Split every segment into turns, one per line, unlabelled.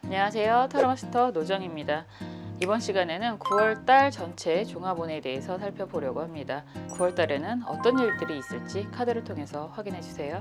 안녕하세요. 타로마스터 노정입니다. 이번 시간에는 9월달 전체 종합운에 대해서 살펴보려고 합니다. 9월달에는 어떤 일들이 있을지 카드를 통해서 확인해 주세요.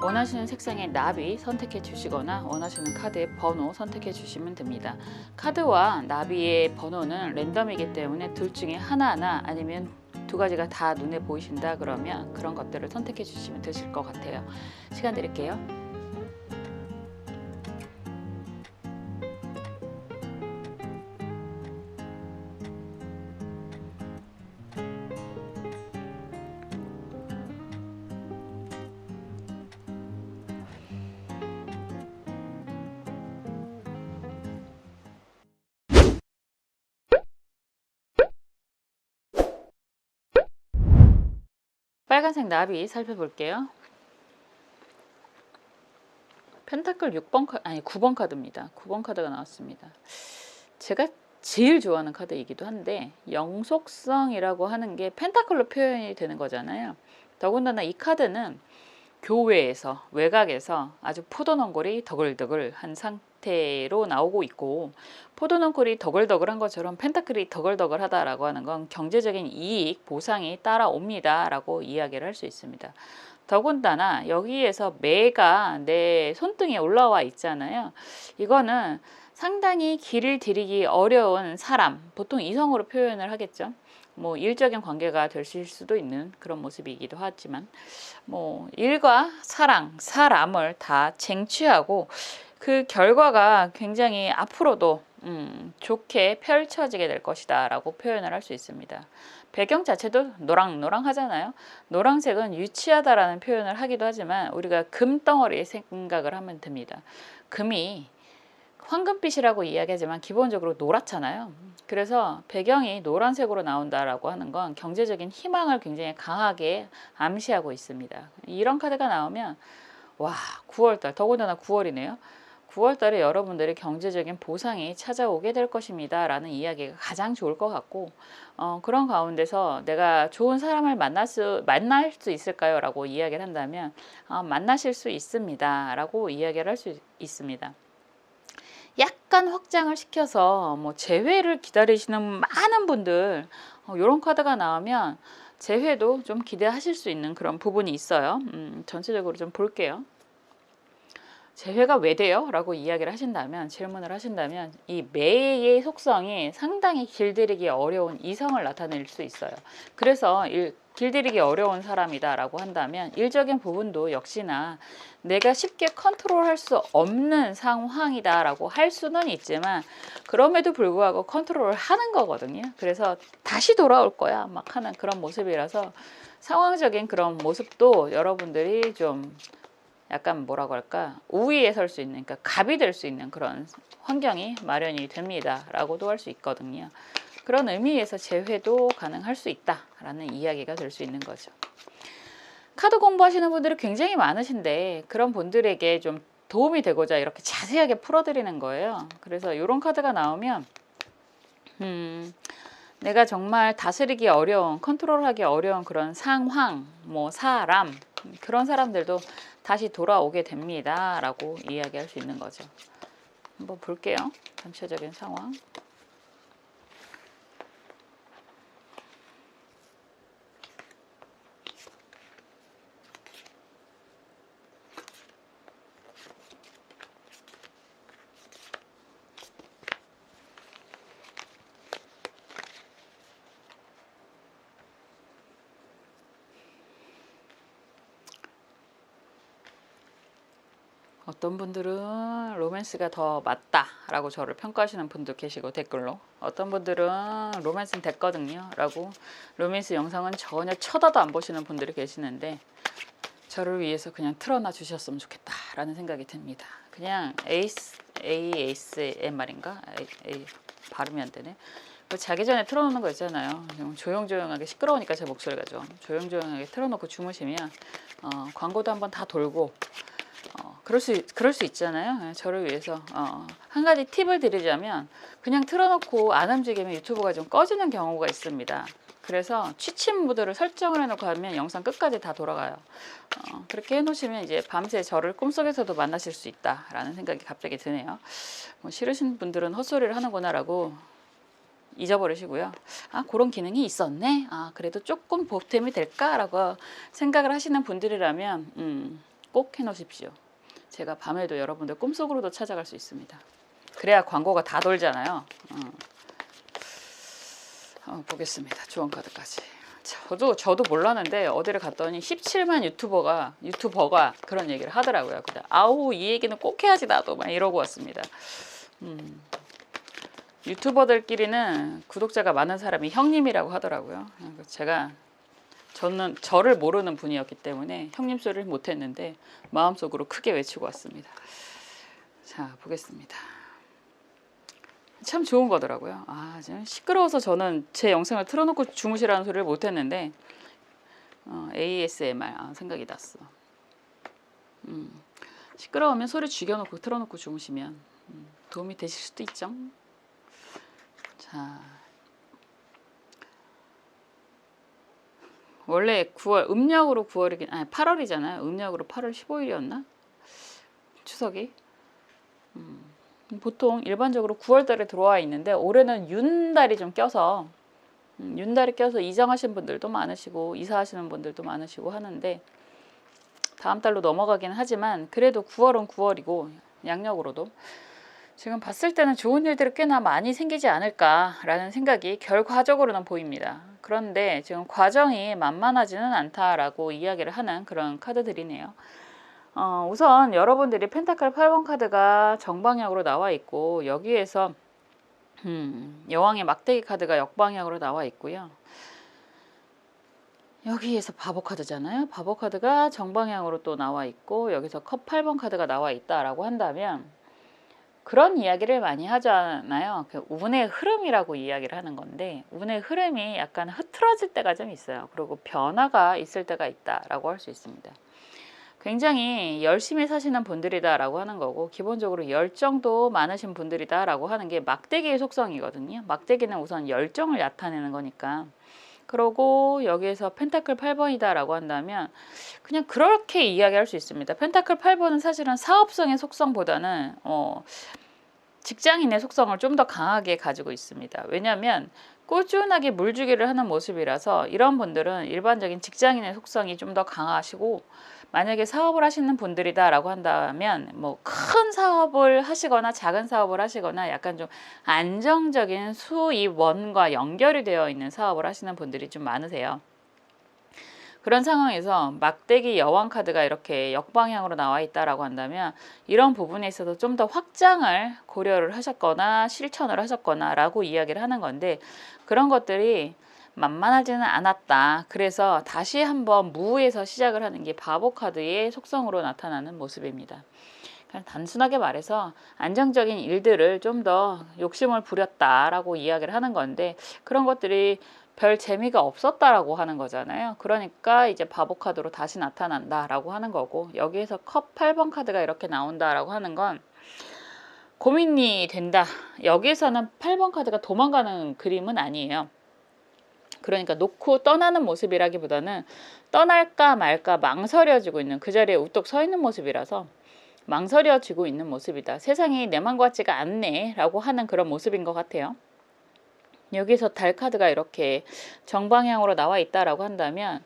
원하시는 색상의 나비 선택해 주시거나 원하시는 카드의 번호 선택해 주시면 됩니다. 카드와 나비의 번호는 랜덤이기 때문에 둘 중에 하나하나 아니면 두 가지가 다 눈에 보이신다 그러면 그런 것들을 선택해 주시면 되실 것 같아요. 시간 드릴게요. 빨간색 나비 살펴볼게요. 펜타클 6번 아니 9번 카드입니다. 9번 카드가 나왔습니다. 제가 제일 좋아하는 카드이기도 한데 영속성이라고 하는 게 펜타클로 표현이 되는 거잖아요. 더군다나 이 카드는 교외에서 외곽에서 아주 포도넘골이 더글더글한 상태로 나오고 있고, 포도넘골이 더글더글한 것처럼 펜타클이 더글더글하다라고 하는 건 경제적인 이익 보상이 따라옵니다 라고 이야기를 할 수 있습니다. 더군다나 여기에서 매가 내 손등에 올라와 있잖아요. 이거는 상당히 길을 들이기 어려운 사람, 보통 이성으로 표현을 하겠죠. 뭐 일적인 관계가 되실 수도 있는 그런 모습이기도 하지만, 뭐 일과 사랑, 사람을 다 쟁취하고 그 결과가 굉장히 앞으로도 좋게 펼쳐지게 될 것이다 라고 표현을 할 수 있습니다. 배경 자체도 노랑노랑 하잖아요. 노란색은 유치하다라는 표현을 하기도 하지만 우리가 금덩어리 생각을 하면 됩니다. 금이 황금빛이라고 이야기하지만 기본적으로 노랗잖아요. 그래서 배경이 노란색으로 나온다라고 하는 건 경제적인 희망을 굉장히 강하게 암시하고 있습니다. 이런 카드가 나오면 와, 9월달, 더군다나 9월이네요. 9월달에 여러분들의 경제적인 보상이 찾아오게 될 것입니다 라는 이야기가 가장 좋을 것 같고, 그런 가운데서 내가 좋은 사람을 만날 수 있을까요? 라고 이야기를 한다면 만나실 수 있습니다 라고 이야기를 할 수 있습니다. 약간 확장을 시켜서 뭐 재회를 기다리시는 많은 분들, 이런 카드가 나오면 재회도 좀 기대하실 수 있는 그런 부분이 있어요. 전체적으로 좀 볼게요. 재회가 왜 돼요? 라고 이야기를 하신다면, 질문을 하신다면 이 매의 속성이 상당히 길들이기 어려운 이성을 나타낼 수 있어요. 그래서 길들이기 어려운 사람이다 라고 한다면 일적인 부분도 역시나 내가 쉽게 컨트롤할 수 없는 상황이다 라고 할 수는 있지만, 그럼에도 불구하고 컨트롤을 하는 거거든요. 그래서 다시 돌아올 거야 막 하는 그런 모습이라서 상황적인 그런 모습도 여러분들이 좀 약간 뭐라고 할까, 우위에 설 수 있는, 그러니까 갑이 될 수 있는 그런 환경이 마련이 됩니다 라고도 할 수 있거든요. 그런 의미에서 재회도 가능할 수 있다라는 이야기가 될 수 있는 거죠. 카드 공부하시는 분들이 굉장히 많으신데 그런 분들에게 좀 도움이 되고자 이렇게 자세하게 풀어드리는 거예요. 그래서 이런 카드가 나오면 내가 정말 다스리기 어려운, 컨트롤하기 어려운 그런 상황, 뭐 사람, 그런 사람들도 다시 돌아오게 됩니다 라고 이야기할 수 있는 거죠. 한번 볼게요. 전체적인 상황. 어떤 분들은 로맨스가 더 맞다 라고 저를 평가하시는 분도 계시고, 댓글로 어떤 분들은 로맨스는 됐거든요 라고 로맨스 영상은 전혀 쳐다도 안 보시는 분들이 계시는데, 저를 위해서 그냥 틀어놔 주셨으면 좋겠다 라는 생각이 듭니다. 그냥 ASMR인가? 발음이 안 되네. 자기 전에 틀어놓는 거 있잖아요. 조용조용하게, 시끄러우니까 제 목소리가 좀 조용조용하게 틀어놓고 주무시면 광고도 한번 다 돌고 그럴 수 있잖아요. 저를 위해서 한 가지 팁을 드리자면 그냥 틀어놓고 안 움직이면 유튜브가 좀 꺼지는 경우가 있습니다. 그래서 취침 모드를 설정을 해놓고 하면 영상 끝까지 다 돌아가요. 그렇게 해놓으시면 이제 밤새 저를 꿈속에서도 만나실 수 있다라는 생각이 갑자기 드네요. 싫으신 분들은 헛소리를 하는구나라고 잊어버리시고요. 아, 그런 기능이 있었네. 아, 그래도 조금 보탬이 될까라고 생각을 하시는 분들이라면 꼭 해놓으십시오. 제가 밤에도 여러분들 꿈속으로도 찾아갈 수 있습니다. 그래야 광고가 다 돌잖아요. 보겠습니다. 주원카드까지. 저도 몰랐는데 어디를 갔더니 17만 유튜버가 그런 얘기를 하더라고요. 근데 아우, 이 얘기는 꼭 해야지 나도 막 이러고 왔습니다. 유튜버들끼리는 구독자가 많은 사람이 형님이라고 하더라고요. 저는 저를 모르는 분이었기 때문에 형님 소리를 못했는데 마음속으로 크게 외치고 왔습니다. 자, 보겠습니다. 참 좋은 거더라고요. 시끄러워서 저는 제 영상을 틀어놓고 주무시라는 소리를 못했는데 ASMR 생각이 났어. 시끄러우면 소리 죽여놓고 틀어놓고 주무시면 도움이 되실 수도 있죠. 자, 원래 9월 음력으로 9월이긴 8월이잖아요. 음력으로 8월 15일이었나? 추석이. 보통 일반적으로 9월달에 들어와 있는데 올해는 윤달이 좀 껴서 윤달이 껴서 이장하신 분들도 많으시고 이사하시는 분들도 많으시고 하는데 다음 달로 넘어가긴 하지만 그래도 9월은 9월이고 양력으로도 지금 봤을 때는 좋은 일들이 꽤나 많이 생기지 않을까라는 생각이 결과적으로는 보입니다. 그런데 지금 과정이 만만하지는 않다라고 이야기를 하는 그런 카드들이네요. 우선 여러분들이 펜타클 8번 카드가 정방향으로 나와 있고 여기에서 여왕의 막대기 카드가 역방향으로 나와 있고요. 여기에서 바보 카드잖아요. 바보 카드가 정방향으로 또 나와 있고 여기서 컵 8번 카드가 나와 있다라고 한다면 그런 이야기를 많이 하잖아요. 운의 흐름이라고 이야기를 하는 건데 운의 흐름이 약간 흐트러질 때가 좀 있어요. 그리고 변화가 있을 때가 있다라고 할 수 있습니다. 굉장히 열심히 사시는 분들이다라고 하는 거고 기본적으로 열정도 많으신 분들이다라고 하는 게 막대기의 속성이거든요. 막대기는 우선 열정을 나타내는 거니까. 그러고 여기에서 펜타클 8번이다라고 한다면 그냥 그렇게 이야기할 수 있습니다. 펜타클 8번은 사실은 사업성의 속성보다는 직장인의 속성을 좀 더 강하게 가지고 있습니다. 왜냐하면 꾸준하게 물주기를 하는 모습이라서 이런 분들은 일반적인 직장인의 속성이 좀 더 강하시고 만약에 사업을 하시는 분들이다라고 한다면 뭐 큰 사업을 하시거나 작은 사업을 하시거나 약간 좀 안정적인 수입원과 연결이 되어 있는 사업을 하시는 분들이 좀 많으세요. 그런 상황에서 막대기 여왕 카드가 이렇게 역방향으로 나와 있다라고 한다면 이런 부분에 있어서 좀 더 확장을 고려를 하셨거나 실천을 하셨거나 라고 이야기를 하는 건데 그런 것들이 만만하지는 않았다. 그래서 다시 한번 무에서 시작을 하는 게 바보 카드의 속성으로 나타나는 모습입니다. 그냥 단순하게 말해서 안정적인 일들을 좀 더 욕심을 부렸다라고 이야기를 하는 건데 그런 것들이 별 재미가 없었다라고 하는 거잖아요. 그러니까 이제 바보 카드로 다시 나타난다라고 하는 거고 여기에서 컵 8번 카드가 이렇게 나온다라고 하는 건 고민이 된다. 여기에서는 8번 카드가 도망가는 그림은 아니에요. 그러니까 놓고 떠나는 모습이라기보다는 떠날까 말까 망설여지고 있는 그 자리에 우뚝 서 있는 모습이라서 망설여지고 있는 모습이다. 세상이 내 맘 같지가 않네 라고 하는 그런 모습인 것 같아요. 여기서 달 카드가 이렇게 정방향으로 나와 있다라고 한다면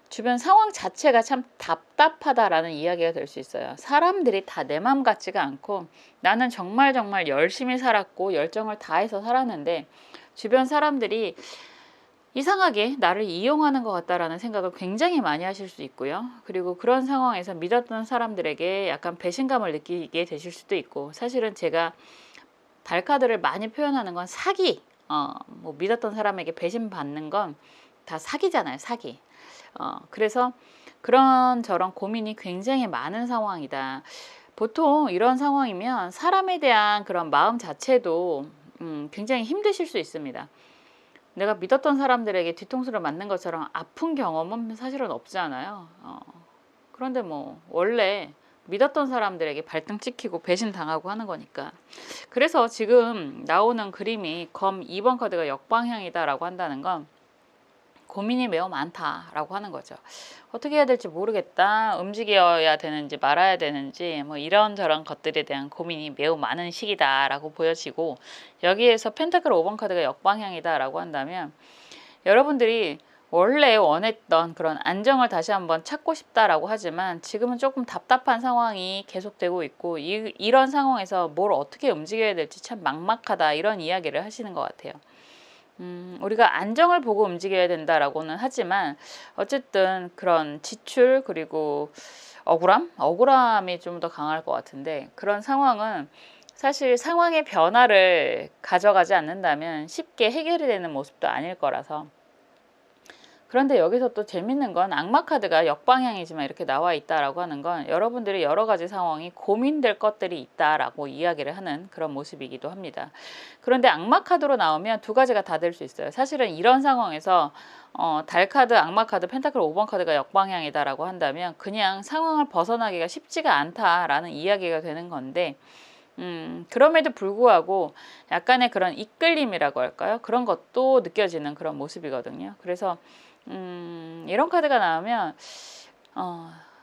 주변 상황 자체가 참 답답하다라는 이야기가 될 수 있어요. 사람들이 다 내 맘 같지가 않고 나는 정말 열심히 살았고 열정을 다해서 살았는데 주변 사람들이 이상하게 나를 이용하는 것 같다라는 생각을 굉장히 많이 하실 수 있고요. 그리고 그런 상황에서 믿었던 사람들에게 약간 배신감을 느끼게 되실 수도 있고 사실은 제가 달 카드를 많이 표현하는 건 사기 뭐 믿었던 사람에게 배신받는 건 다 사기잖아요. 사기. 그래서 그런 저런 고민이 굉장히 많은 상황이다. 보통 이런 상황이면 사람에 대한 그런 마음 자체도 굉장히 힘드실 수 있습니다. 내가 믿었던 사람들에게 뒤통수를 맞는 것처럼 아픈 경험은 사실은 없잖아요. 그런데 뭐 원래 믿었던 사람들에게 발등 찍히고 배신당하고 하는 거니까. 그래서 지금 나오는 그림이 검 2번 카드가 역방향이다라고 한다는 건 고민이 매우 많다라고 하는 거죠. 어떻게 해야 될지 모르겠다. 움직여야 되는지 말아야 되는지 뭐 이런저런 것들에 대한 고민이 매우 많은 시기다라고 보여지고, 여기에서 펜타클 5번 카드가 역방향이다라고 한다면 여러분들이 원래 원했던 그런 안정을 다시 한번 찾고 싶다라고 하지만 지금은 조금 답답한 상황이 계속되고 있고, 이런 상황에서 뭘 어떻게 움직여야 될지 참 막막하다, 이런 이야기를 하시는 것 같아요. 우리가 안정을 보고 움직여야 된다라고는 하지만 어쨌든 그런 지출 그리고 억울함이 좀 더 강할 것 같은데, 그런 상황은 사실 상황의 변화를 가져가지 않는다면 쉽게 해결이 되는 모습도 아닐 거라서. 그런데 여기서 또 재밌는 건 악마 카드가 역방향이지만 이렇게 나와 있다라고 하는 건 여러분들이 여러 가지 상황이 고민될 것들이 있다라고 이야기를 하는 그런 모습이기도 합니다. 그런데 악마 카드로 나오면 두 가지가 다 될 수 있어요. 사실은 이런 상황에서 달 카드, 악마 카드, 펜타클 5번 카드가 역방향이다라고 한다면 그냥 상황을 벗어나기가 쉽지가 않다라는 이야기가 되는 건데, 그럼에도 불구하고 약간의 그런 이끌림이라고 할까요? 그런 것도 느껴지는 그런 모습이거든요. 그래서 이런 카드가 나오면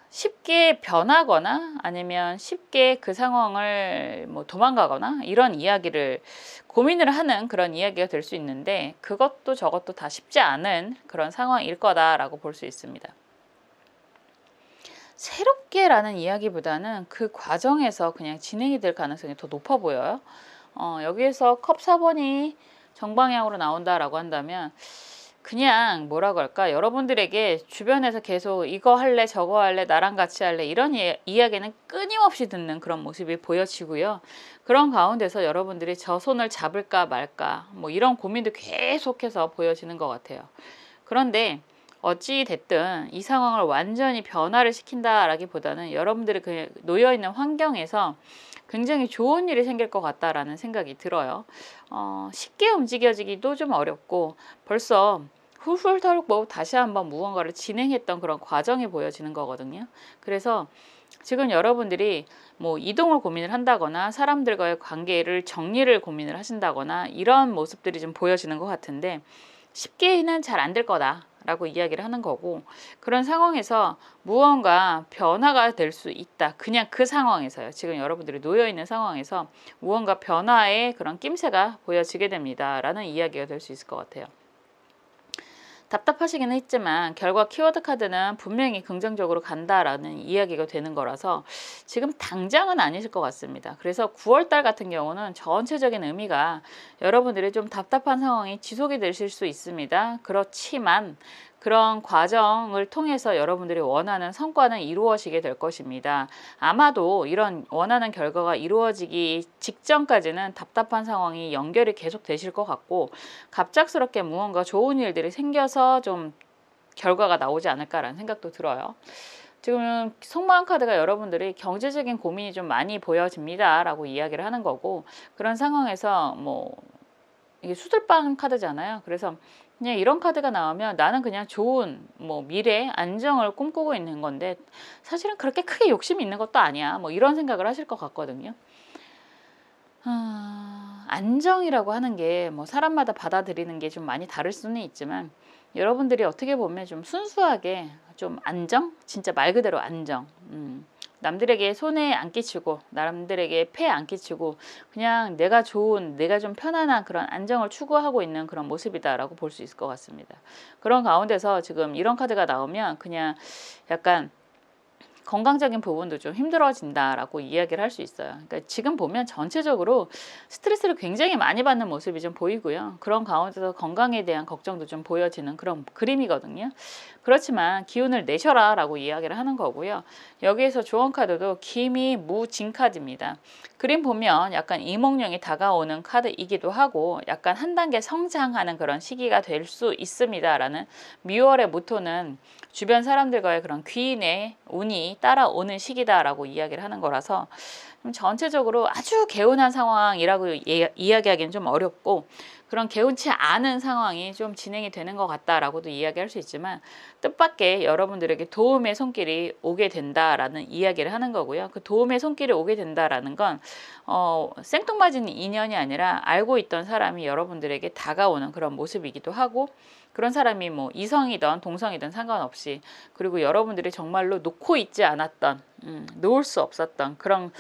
쉽게 변하거나 아니면 쉽게 그 상황을 뭐 도망가거나 이런 이야기를 고민을 하는 그런 이야기가 될 수 있는데, 그것도 저것도 다 쉽지 않은 그런 상황일 거다라고 볼 수 있습니다. 새롭게라는 이야기보다는 그 과정에서 그냥 진행이 될 가능성이 더 높아 보여요. 여기에서 컵 4번이 정방향으로 나온다라고 한다면 그냥 뭐라고 할까, 여러분들에게 주변에서 계속 이거 할래 저거 할래 나랑 같이 할래 이런 이야기는 끊임없이 듣는 그런 모습이 보여지고요. 그런 가운데서 여러분들이 저 손을 잡을까 말까 뭐 이런 고민도 계속해서 보여지는 것 같아요. 그런데 어찌 됐든 이 상황을 완전히 변화를 시킨다라기보다는 여러분들이 그 놓여있는 환경에서 굉장히 좋은 일이 생길 것 같다라는 생각이 들어요. 쉽게 움직여지기도 좀 어렵고 벌써 훌훌 털고 다시 한번 무언가를 진행했던 그런 과정이 보여지는 거거든요. 그래서 지금 여러분들이 뭐 이동을 고민을 한다거나 사람들과의 관계를 정리를 고민을 하신다거나 이런 모습들이 좀 보여지는 것 같은데, 쉽게는 잘 안 될 거다라고 이야기를 하는 거고, 그런 상황에서 무언가 변화가 될 수 있다. 그냥 그 상황에서요. 지금 여러분들이 놓여있는 상황에서 무언가 변화의 그런 낌새가 보여지게 됩니다. 라는 이야기가 될 수 있을 것 같아요. 답답하시기는 했지만 결과 키워드 카드는 분명히 긍정적으로 간다라는 이야기가 되는 거라서 지금 당장은 아니실 것 같습니다. 그래서 9월달 같은 경우는 전체적인 의미가 여러분들이 좀 답답한 상황이 지속이 되실 수 있습니다. 그렇지만 그런 과정을 통해서 여러분들이 원하는 성과는 이루어지게 될 것입니다. 아마도 이런 원하는 결과가 이루어지기 직전까지는 답답한 상황이 연결이 계속 되실 것 같고, 갑작스럽게 무언가 좋은 일들이 생겨서 좀 결과가 나오지 않을까라는 생각도 들어요. 지금 속마음 카드가 여러분들이 경제적인 고민이 좀 많이 보여집니다 라고 이야기를 하는 거고, 그런 상황에서 뭐 이게 수들빵 카드잖아요. 그래서 그냥 이런 카드가 나오면 나는 그냥 좋은 뭐 미래 안정을 꿈꾸고 있는 건데 사실은 그렇게 크게 욕심이 있는 것도 아니야, 뭐 이런 생각을 하실 것 같거든요. 안정이라고 하는 게 뭐 사람마다 받아들이는 게 좀 많이 다를 수는 있지만, 여러분들이 어떻게 보면 좀 순수하게 좀 안정? 진짜 말 그대로 안정. 남들에게 손해 안 끼치고 남들에게 폐 안 끼치고 그냥 내가 좋은, 내가 좀 편안한 그런 안정을 추구하고 있는 그런 모습이다라고 볼 수 있을 것 같습니다. 그런 가운데서 지금 이런 카드가 나오면 그냥 약간 건강적인 부분도 좀 힘들어진다라고 이야기를 할 수 있어요. 그러니까 지금 보면 전체적으로 스트레스를 굉장히 많이 받는 모습이 좀 보이고요. 그런 가운데서 건강에 대한 걱정도 좀 보여지는 그런 그림이거든요. 그렇지만 기운을 내셔라 라고 이야기를 하는 거고요. 여기에서 조언 카드도 기미 무진 카드입니다. 그림 보면 약간 이몽룡이 다가오는 카드이기도 하고 약간 한 단계 성장하는 그런 시기가 될 수 있습니다 라는 뮤월의 모토는 주변 사람들과의 그런 귀인의 운이 따라오는 시기다라고 이야기를 하는 거라서 좀 전체적으로 아주 개운한 상황이라고 이야기하기는 좀 어렵고, 그런 개운치 않은 상황이 좀 진행이 되는 것 같다라고도 이야기할 수 있지만, 뜻밖의 여러분들에게 도움의 손길이 오게 된다라는 이야기를 하는 거고요. 그 도움의 손길이 오게 된다라는 건 생뚱맞은 인연이 아니라 알고 있던 사람이 여러분들에게 다가오는 그런 모습이기도 하고, 그런 사람이 뭐 이성이든 동성이든 상관없이, 그리고 여러분들이 정말로 놓고 있지 않았던, 놓을 수 없었던 그런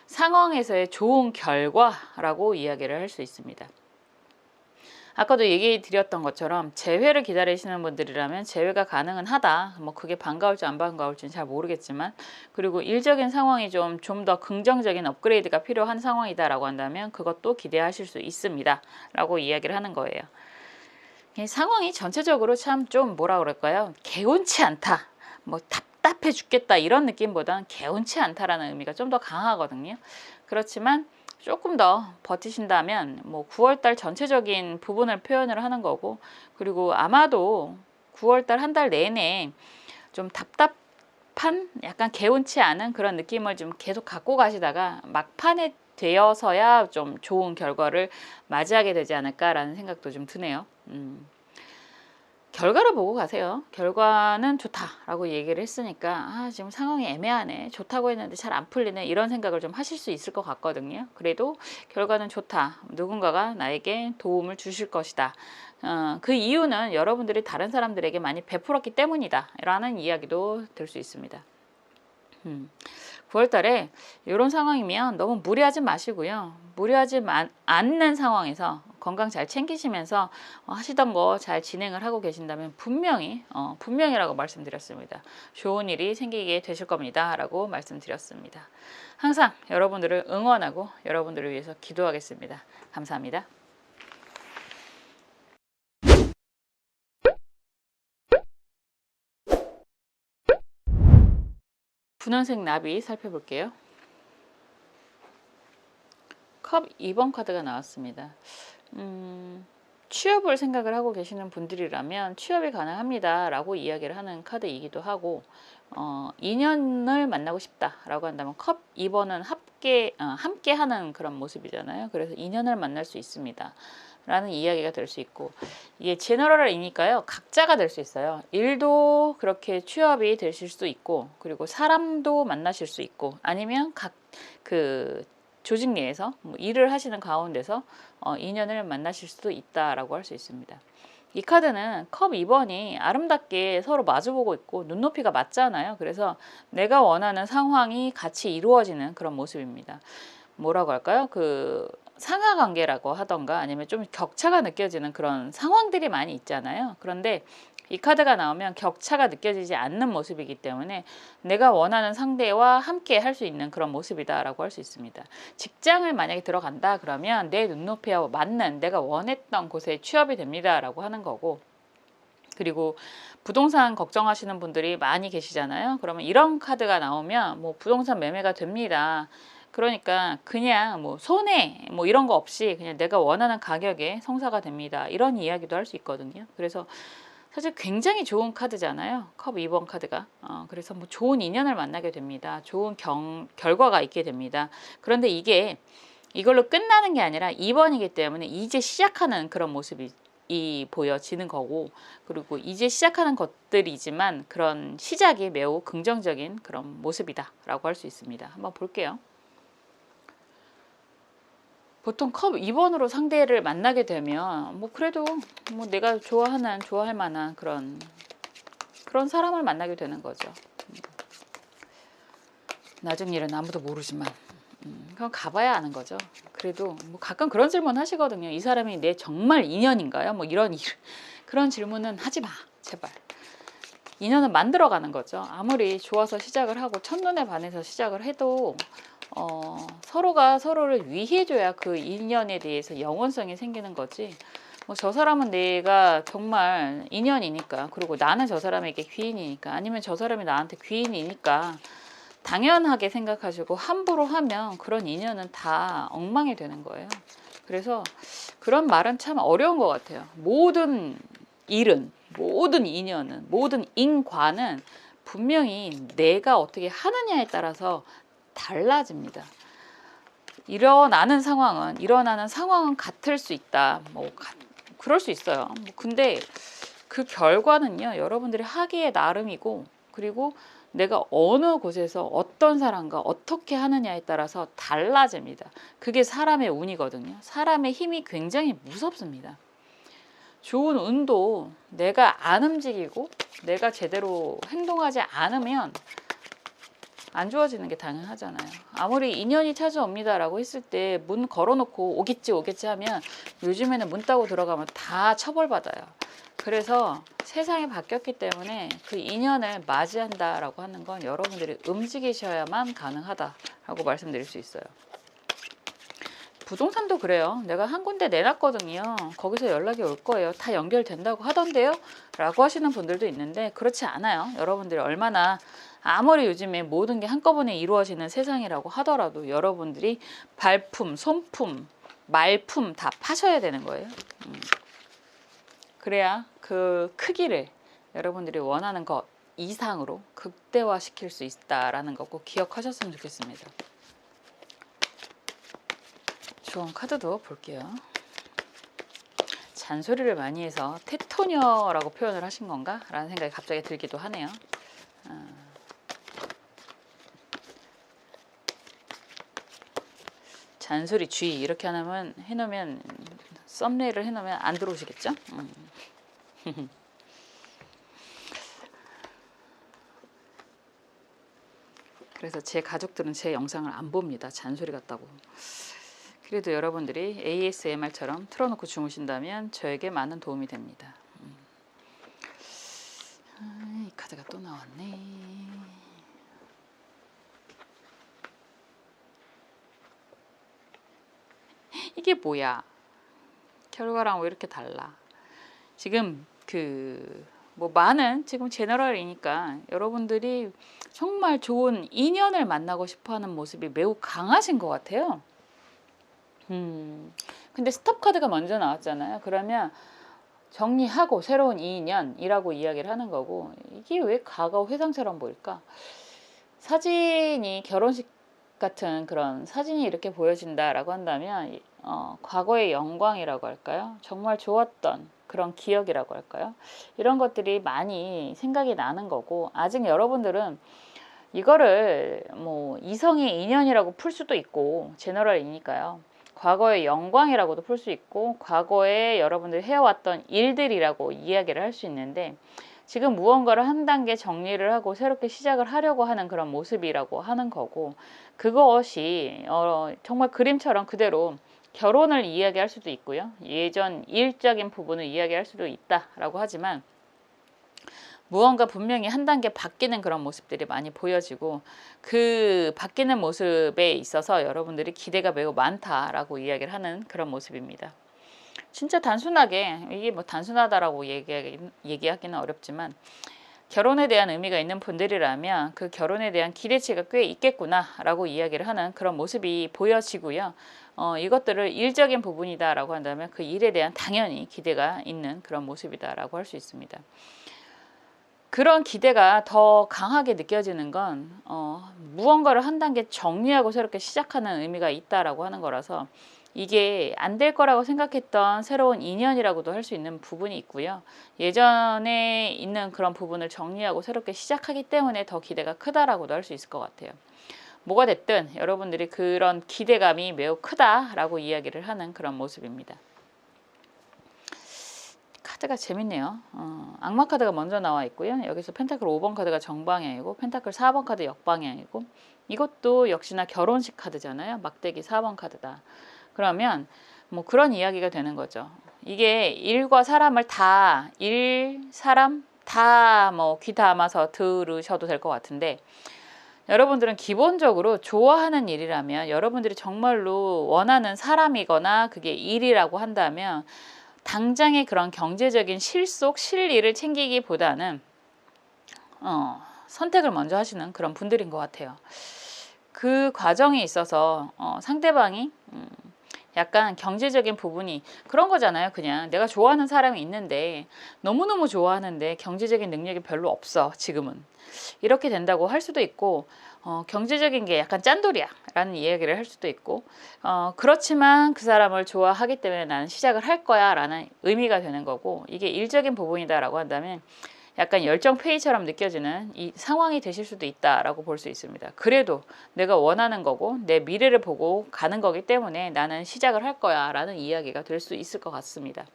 상황에서의 좋은 결과라고 이야기를 할 수 있습니다. 아까도 얘기 드렸던 것처럼 재회를 기다리시는 분들이라면 재회가 가능은 하다. 뭐 그게 반가울지 안 반가울지는 잘 모르겠지만, 그리고 일적인 상황이 좀 더 긍정적인 업그레이드가 필요한 상황이다라고 한다면 그것도 기대하실 수 있습니다 라고 이야기를 하는 거예요. 이 상황이 전체적으로 참 좀 뭐라 그럴까요? 개운치 않다, 뭐 답답해 죽겠다 이런 느낌보다는 개운치 않다라는 의미가 좀 더 강하거든요. 그렇지만 조금 더 버티신다면 뭐 9월달 전체적인 부분을 표현을 하는 거고, 그리고 아마도 9월달 한 달 내내 좀 답답한, 약간 개운치 않은 그런 느낌을 좀 계속 갖고 가시다가 막판에 되어서야 좀 좋은 결과를 맞이하게 되지 않을까라는 생각도 좀 드네요. 결과를 보고 가세요. 결과는 좋다라고 얘기를 했으니까 지금 상황이 애매하네, 좋다고 했는데 잘 안 풀리네, 이런 생각을 좀 하실 수 있을 것 같거든요. 그래도 결과는 좋다, 누군가가 나에게 도움을 주실 것이다, 그 이유는 여러분들이 다른 사람들에게 많이 베풀었기 때문이다 라는 이야기도 들 수 있습니다. 9월달에 이런 상황이면 너무 무리하지 마시고요. 무리하지 않는 상황에서 건강 잘 챙기시면서 하시던 거 잘 진행을 하고 계신다면 분명히라고 말씀드렸습니다. 좋은 일이 생기게 되실 겁니다 라고 말씀드렸습니다. 항상 여러분들을 응원하고 여러분들을 위해서 기도하겠습니다. 감사합니다. 분홍색 나비 살펴볼게요. 컵 2번 카드가 나왔습니다. 취업을 생각을 하고 계시는 분들이라면 취업이 가능합니다 라고 이야기를 하는 카드이기도 하고, 인연을 만나고 싶다 라고 한다면 컵 2번은 함께 하는 그런 모습이잖아요. 그래서 인연을 만날 수 있습니다 라는 이야기가 될 수 있고, 이게 제너럴이니까요, 각자가 될 수 있어요. 일도 그렇게 취업이 되실 수도 있고, 그리고 사람도 만나실 수 있고, 아니면 각 조직 내에서 뭐 일을 하시는 가운데서 인연을 만나실 수도 있다라고 할 수 있습니다. 이 카드는 컵 2번이 아름답게 서로 마주보고 있고 눈높이가 맞잖아요. 그래서 내가 원하는 상황이 같이 이루어지는 그런 모습입니다. 뭐라고 할까요? 상하 관계라고 하던가 아니면 좀 격차가 느껴지는 그런 상황들이 많이 있잖아요. 그런데 이 카드가 나오면 격차가 느껴지지 않는 모습이기 때문에 내가 원하는 상대와 함께 할 수 있는 그런 모습이다라고 할 수 있습니다. 직장을 만약에 들어간다 그러면 내 눈높이와 맞는 내가 원했던 곳에 취업이 됩니다라고 하는 거고, 그리고 부동산 걱정하시는 분들이 많이 계시잖아요. 그러면 이런 카드가 나오면 뭐 부동산 매매가 됩니다. 그러니까 그냥 뭐 손해 뭐 이런 거 없이 그냥 내가 원하는 가격에 성사가 됩니다, 이런 이야기도 할 수 있거든요. 그래서 사실 굉장히 좋은 카드잖아요, 컵 2번 카드가. 그래서 뭐 좋은 인연을 만나게 됩니다. 좋은 결과가 있게 됩니다. 그런데 이걸로 끝나는 게 아니라 2번이기 때문에 이제 시작하는 그런 모습이 보여지는 거고, 그리고 이제 시작하는 것들이지만 그런 시작이 매우 긍정적인 그런 모습이다 라고 할 수 있습니다. 한번 볼게요. 보통 컵 2번으로 상대를 만나게 되면 뭐 그래도 뭐 내가 좋아할 만한 그런 사람을 만나게 되는 거죠. 나중 일은 아무도 모르지만 그럼 가봐야 아는 거죠. 그래도 뭐 가끔 그런 질문 하시거든요. 이 사람이 내 정말 인연인가요? 뭐 그런 질문은 하지 마, 제발. 인연을 만들어가는 거죠. 아무리 좋아서 시작을 하고 첫눈에 반해서 시작을 해도 서로가 서로를 위해줘야 그 인연에 대해서 영원성이 생기는 거지. 뭐 저 사람은 내가 정말 인연이니까, 그리고 나는 저 사람에게 귀인이니까, 아니면 저 사람이 나한테 귀인이니까 당연하게 생각하시고 함부로 하면 그런 인연은 다 엉망이 되는 거예요. 그래서 그런 말은 참 어려운 것 같아요. 모든 일은, 모든 인연은, 모든 인과는 분명히 내가 어떻게 하느냐에 따라서 달라집니다. 일어나는 상황은 같을 수 있다. 그럴 수 있어요. 근데 그 결과는요, 여러분들이 하기에 나름이고, 그리고 내가 어느 곳에서 어떤 사람과 어떻게 하느냐에 따라서 달라집니다. 그게 사람의 운이거든요. 사람의 힘이 굉장히 무섭습니다. 좋은 운도 내가 안 움직이고 내가 제대로 행동하지 않으면 안 좋아지는 게 당연하잖아요. 아무리 인연이 찾아옵니다라고 했을 때 문 걸어놓고 오겠지 하면 요즘에는 문 따고 들어가면 다 처벌받아요. 그래서 세상이 바뀌었기 때문에 그 인연을 맞이한다라고 하는 건 여러분들이 움직이셔야만 가능하다라고 말씀드릴 수 있어요. 부동산도 그래요. 내가 한 군데 내놨거든요. 거기서 연락이 올 거예요. 다 연결된다고 하던데요? 라고 하시는 분들도 있는데 그렇지 않아요. 여러분들이 얼마나 아무리 요즘에 모든 게 한꺼번에 이루어지는 세상이라고 하더라도 여러분들이 발품, 손품, 말품 다 파셔야 되는 거예요. 그래야 그 크기를 여러분들이 원하는 것 이상으로 극대화시킬 수 있다라는 거 꼭 기억하셨으면 좋겠습니다. 좋은 카드도 볼게요. 잔소리를 많이 해서 테토녀라고 표현을 하신 건가? 라는 생각이 갑자기 들기도 하네요. 잔소리 주의 이렇게 해놓으면 썸네일을 해놓으면 안 들어오시겠죠? 그래서 제 가족들은 제 영상을 안 봅니다. 잔소리 같다고. 그래도 여러분들이 ASMR처럼 틀어놓고 주무신다면 저에게 많은 도움이 됩니다. 이 카드가 또 나왔네. 이게 뭐야? 결과랑 왜 이렇게 달라? 지금 많은 지금 제너럴이니까 여러분들이 정말 좋은 인연을 만나고 싶어하는 모습이 매우 강하신 것 같아요. 근데 스톱 카드가 먼저 나왔잖아요. 그러면 정리하고 새로운 인연이라고 이야기를 하는 거고, 이게 왜 과거 회상처럼 보일까? 사진이 결혼식 같은 그런 사진이 이렇게 보여진다라고 한다면 과거의 영광이라고 할까요? 정말 좋았던 그런 기억이라고 할까요? 이런 것들이 많이 생각이 나는 거고, 아직 여러분들은 이거를 이성의 인연이라고 풀 수도 있고 제너럴이니까요. 과거의 영광이라고도 풀 수 있고 과거에 여러분들이 해왔던 일들이라고 이야기를 할 수 있는데, 지금 무언가를 한 단계 정리를 하고 새롭게 시작을 하려고 하는 그런 모습이라고 하는 거고, 그것이 정말 그림처럼 그대로 결혼을 이야기할 수도 있고요. 예전 일적인 부분을 이야기할 수도 있다라고 하지만 무언가 분명히 한 단계 바뀌는 그런 모습들이 많이 보여지고, 그 바뀌는 모습에 있어서 여러분들이 기대가 매우 많다라고 이야기를 하는 그런 모습입니다. 진짜 단순하게 이게 단순하다라고 얘기하기는 어렵지만 결혼에 대한 의미가 있는 분들이라면 그 결혼에 대한 기대치가 꽤 있겠구나라고 이야기를 하는 그런 모습이 보여지고요. 이것들을 일적인 부분이다라고 한다면 그 일에 대한 당연히 기대가 있는 그런 모습이다라고 할 수 있습니다. 그런 기대가 더 강하게 느껴지는 건 무언가를 한 단계 정리하고 새롭게 시작하는 의미가 있다라고 하는 거라서, 이게 안 될 거라고 생각했던 새로운 인연이라고도 할 수 있는 부분이 있고요. 예전에 있는 그런 부분을 정리하고 새롭게 시작하기 때문에 더 기대가 크다라고도 할 수 있을 것 같아요. 뭐가 됐든 여러분들이 그런 기대감이 매우 크다라고 이야기를 하는 그런 모습입니다. 카드가 재밌네요. 악마 카드가 먼저 나와 있고요. 여기서 펜타클 5번 카드가 정방향이고 펜타클 4번 카드 역방향이고, 이것도 역시나 결혼식 카드잖아요. 막대기 4번 카드다. 그러면 그런 이야기가 되는 거죠. 이게 일과 사람을 다 사람 다 귀 담아서 들으셔도 될 것 같은데, 여러분들은 기본적으로 좋아하는 일이라면, 여러분들이 정말로 원하는 사람이거나 그게 일이라고 한다면 당장의 그런 경제적인 실리를 챙기기보다는 선택을 먼저 하시는 그런 분들인 것 같아요. 그 과정에 있어서 상대방이 약간 경제적인 부분이 그런 거잖아요. 그냥 내가 좋아하는 사람이 있는데 너무너무 좋아하는데 경제적인 능력이 별로 없어 지금은. 이렇게 된다고 할 수도 있고 경제적인 게 약간 짠돌이야 라는 이야기를 할 수도 있고 그렇지만 그 사람을 좋아하기 때문에 나는 시작을 할 거야 라는 의미가 되는 거고, 이게 일적인 부분이다 라고 한다면 약간 열정 페이처럼 느껴지는 이 상황이 되실 수도 있다라고 볼 수 있습니다. 그래도 내가 원하는 거고 내 미래를 보고 가는 거기 때문에 나는 시작을 할 거야 라는 이야기가 될 수 있을 것 같습니다.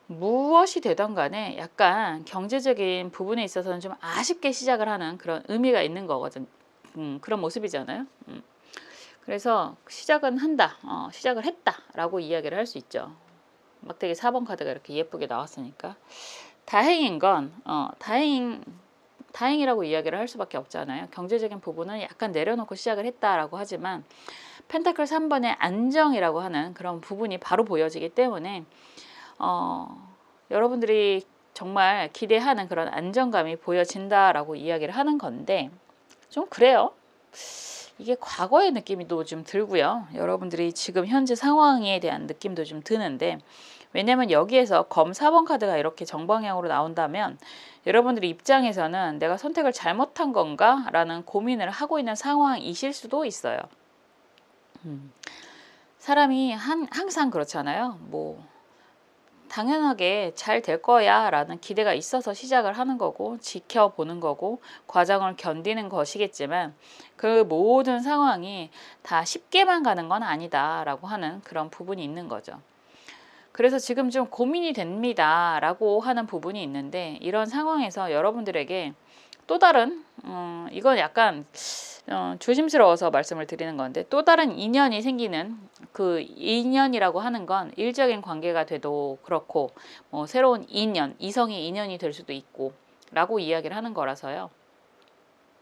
무엇이 되던 간에 약간 경제적인 부분에 있어서는 좀 아쉽게 시작을 하는 그런 의미가 있는 거거든. 그런 모습이잖아요. 그래서 시작은 한다, 시작을 했다라고 이야기를 할 수 있죠. 막대기 4번 카드가 이렇게 예쁘게 나왔으니까 다행인 건 다행이라고 이야기를 할 수밖에 없잖아요. 경제적인 부분은 약간 내려놓고 시작을 했다라고 하지만 펜타클 3번의 안정이라고 하는 그런 부분이 바로 보여지기 때문에 여러분들이 정말 기대하는 그런 안정감이 보여진다라고 이야기를 하는 건데, 좀 그래요. 이게 과거의 느낌이 또 좀 들고요. 여러분들이 지금 현재 상황에 대한 느낌도 좀 드는데, 왜냐면 여기에서 검 4번 카드가 이렇게 정방향으로 나온다면 여러분들 입장에서는 내가 선택을 잘못한 건가? 라는 고민을 하고 있는 상황이실 수도 있어요. 사람이 항상 그렇잖아요. 뭐 당연하게 잘 될 거야 라는 기대가 있어서 시작을 하는 거고 지켜보는 거고 과정을 견디는 것이겠지만 그 모든 상황이 다 쉽게만 가는 건 아니다 라고 하는 그런 부분이 있는 거죠. 그래서 지금 좀 고민이 됩니다 라고 하는 부분이 있는데, 이런 상황에서 여러분들에게 또 다른 이건 약간 조심스러워서 말씀을 드리는 건데, 또 다른 인연이 생기는 그 인연이라고 하는 건 일적인 관계가 돼도 그렇고 새로운 인연, 이성의 인연이 될 수도 있고 라고 이야기를 하는 거라서요.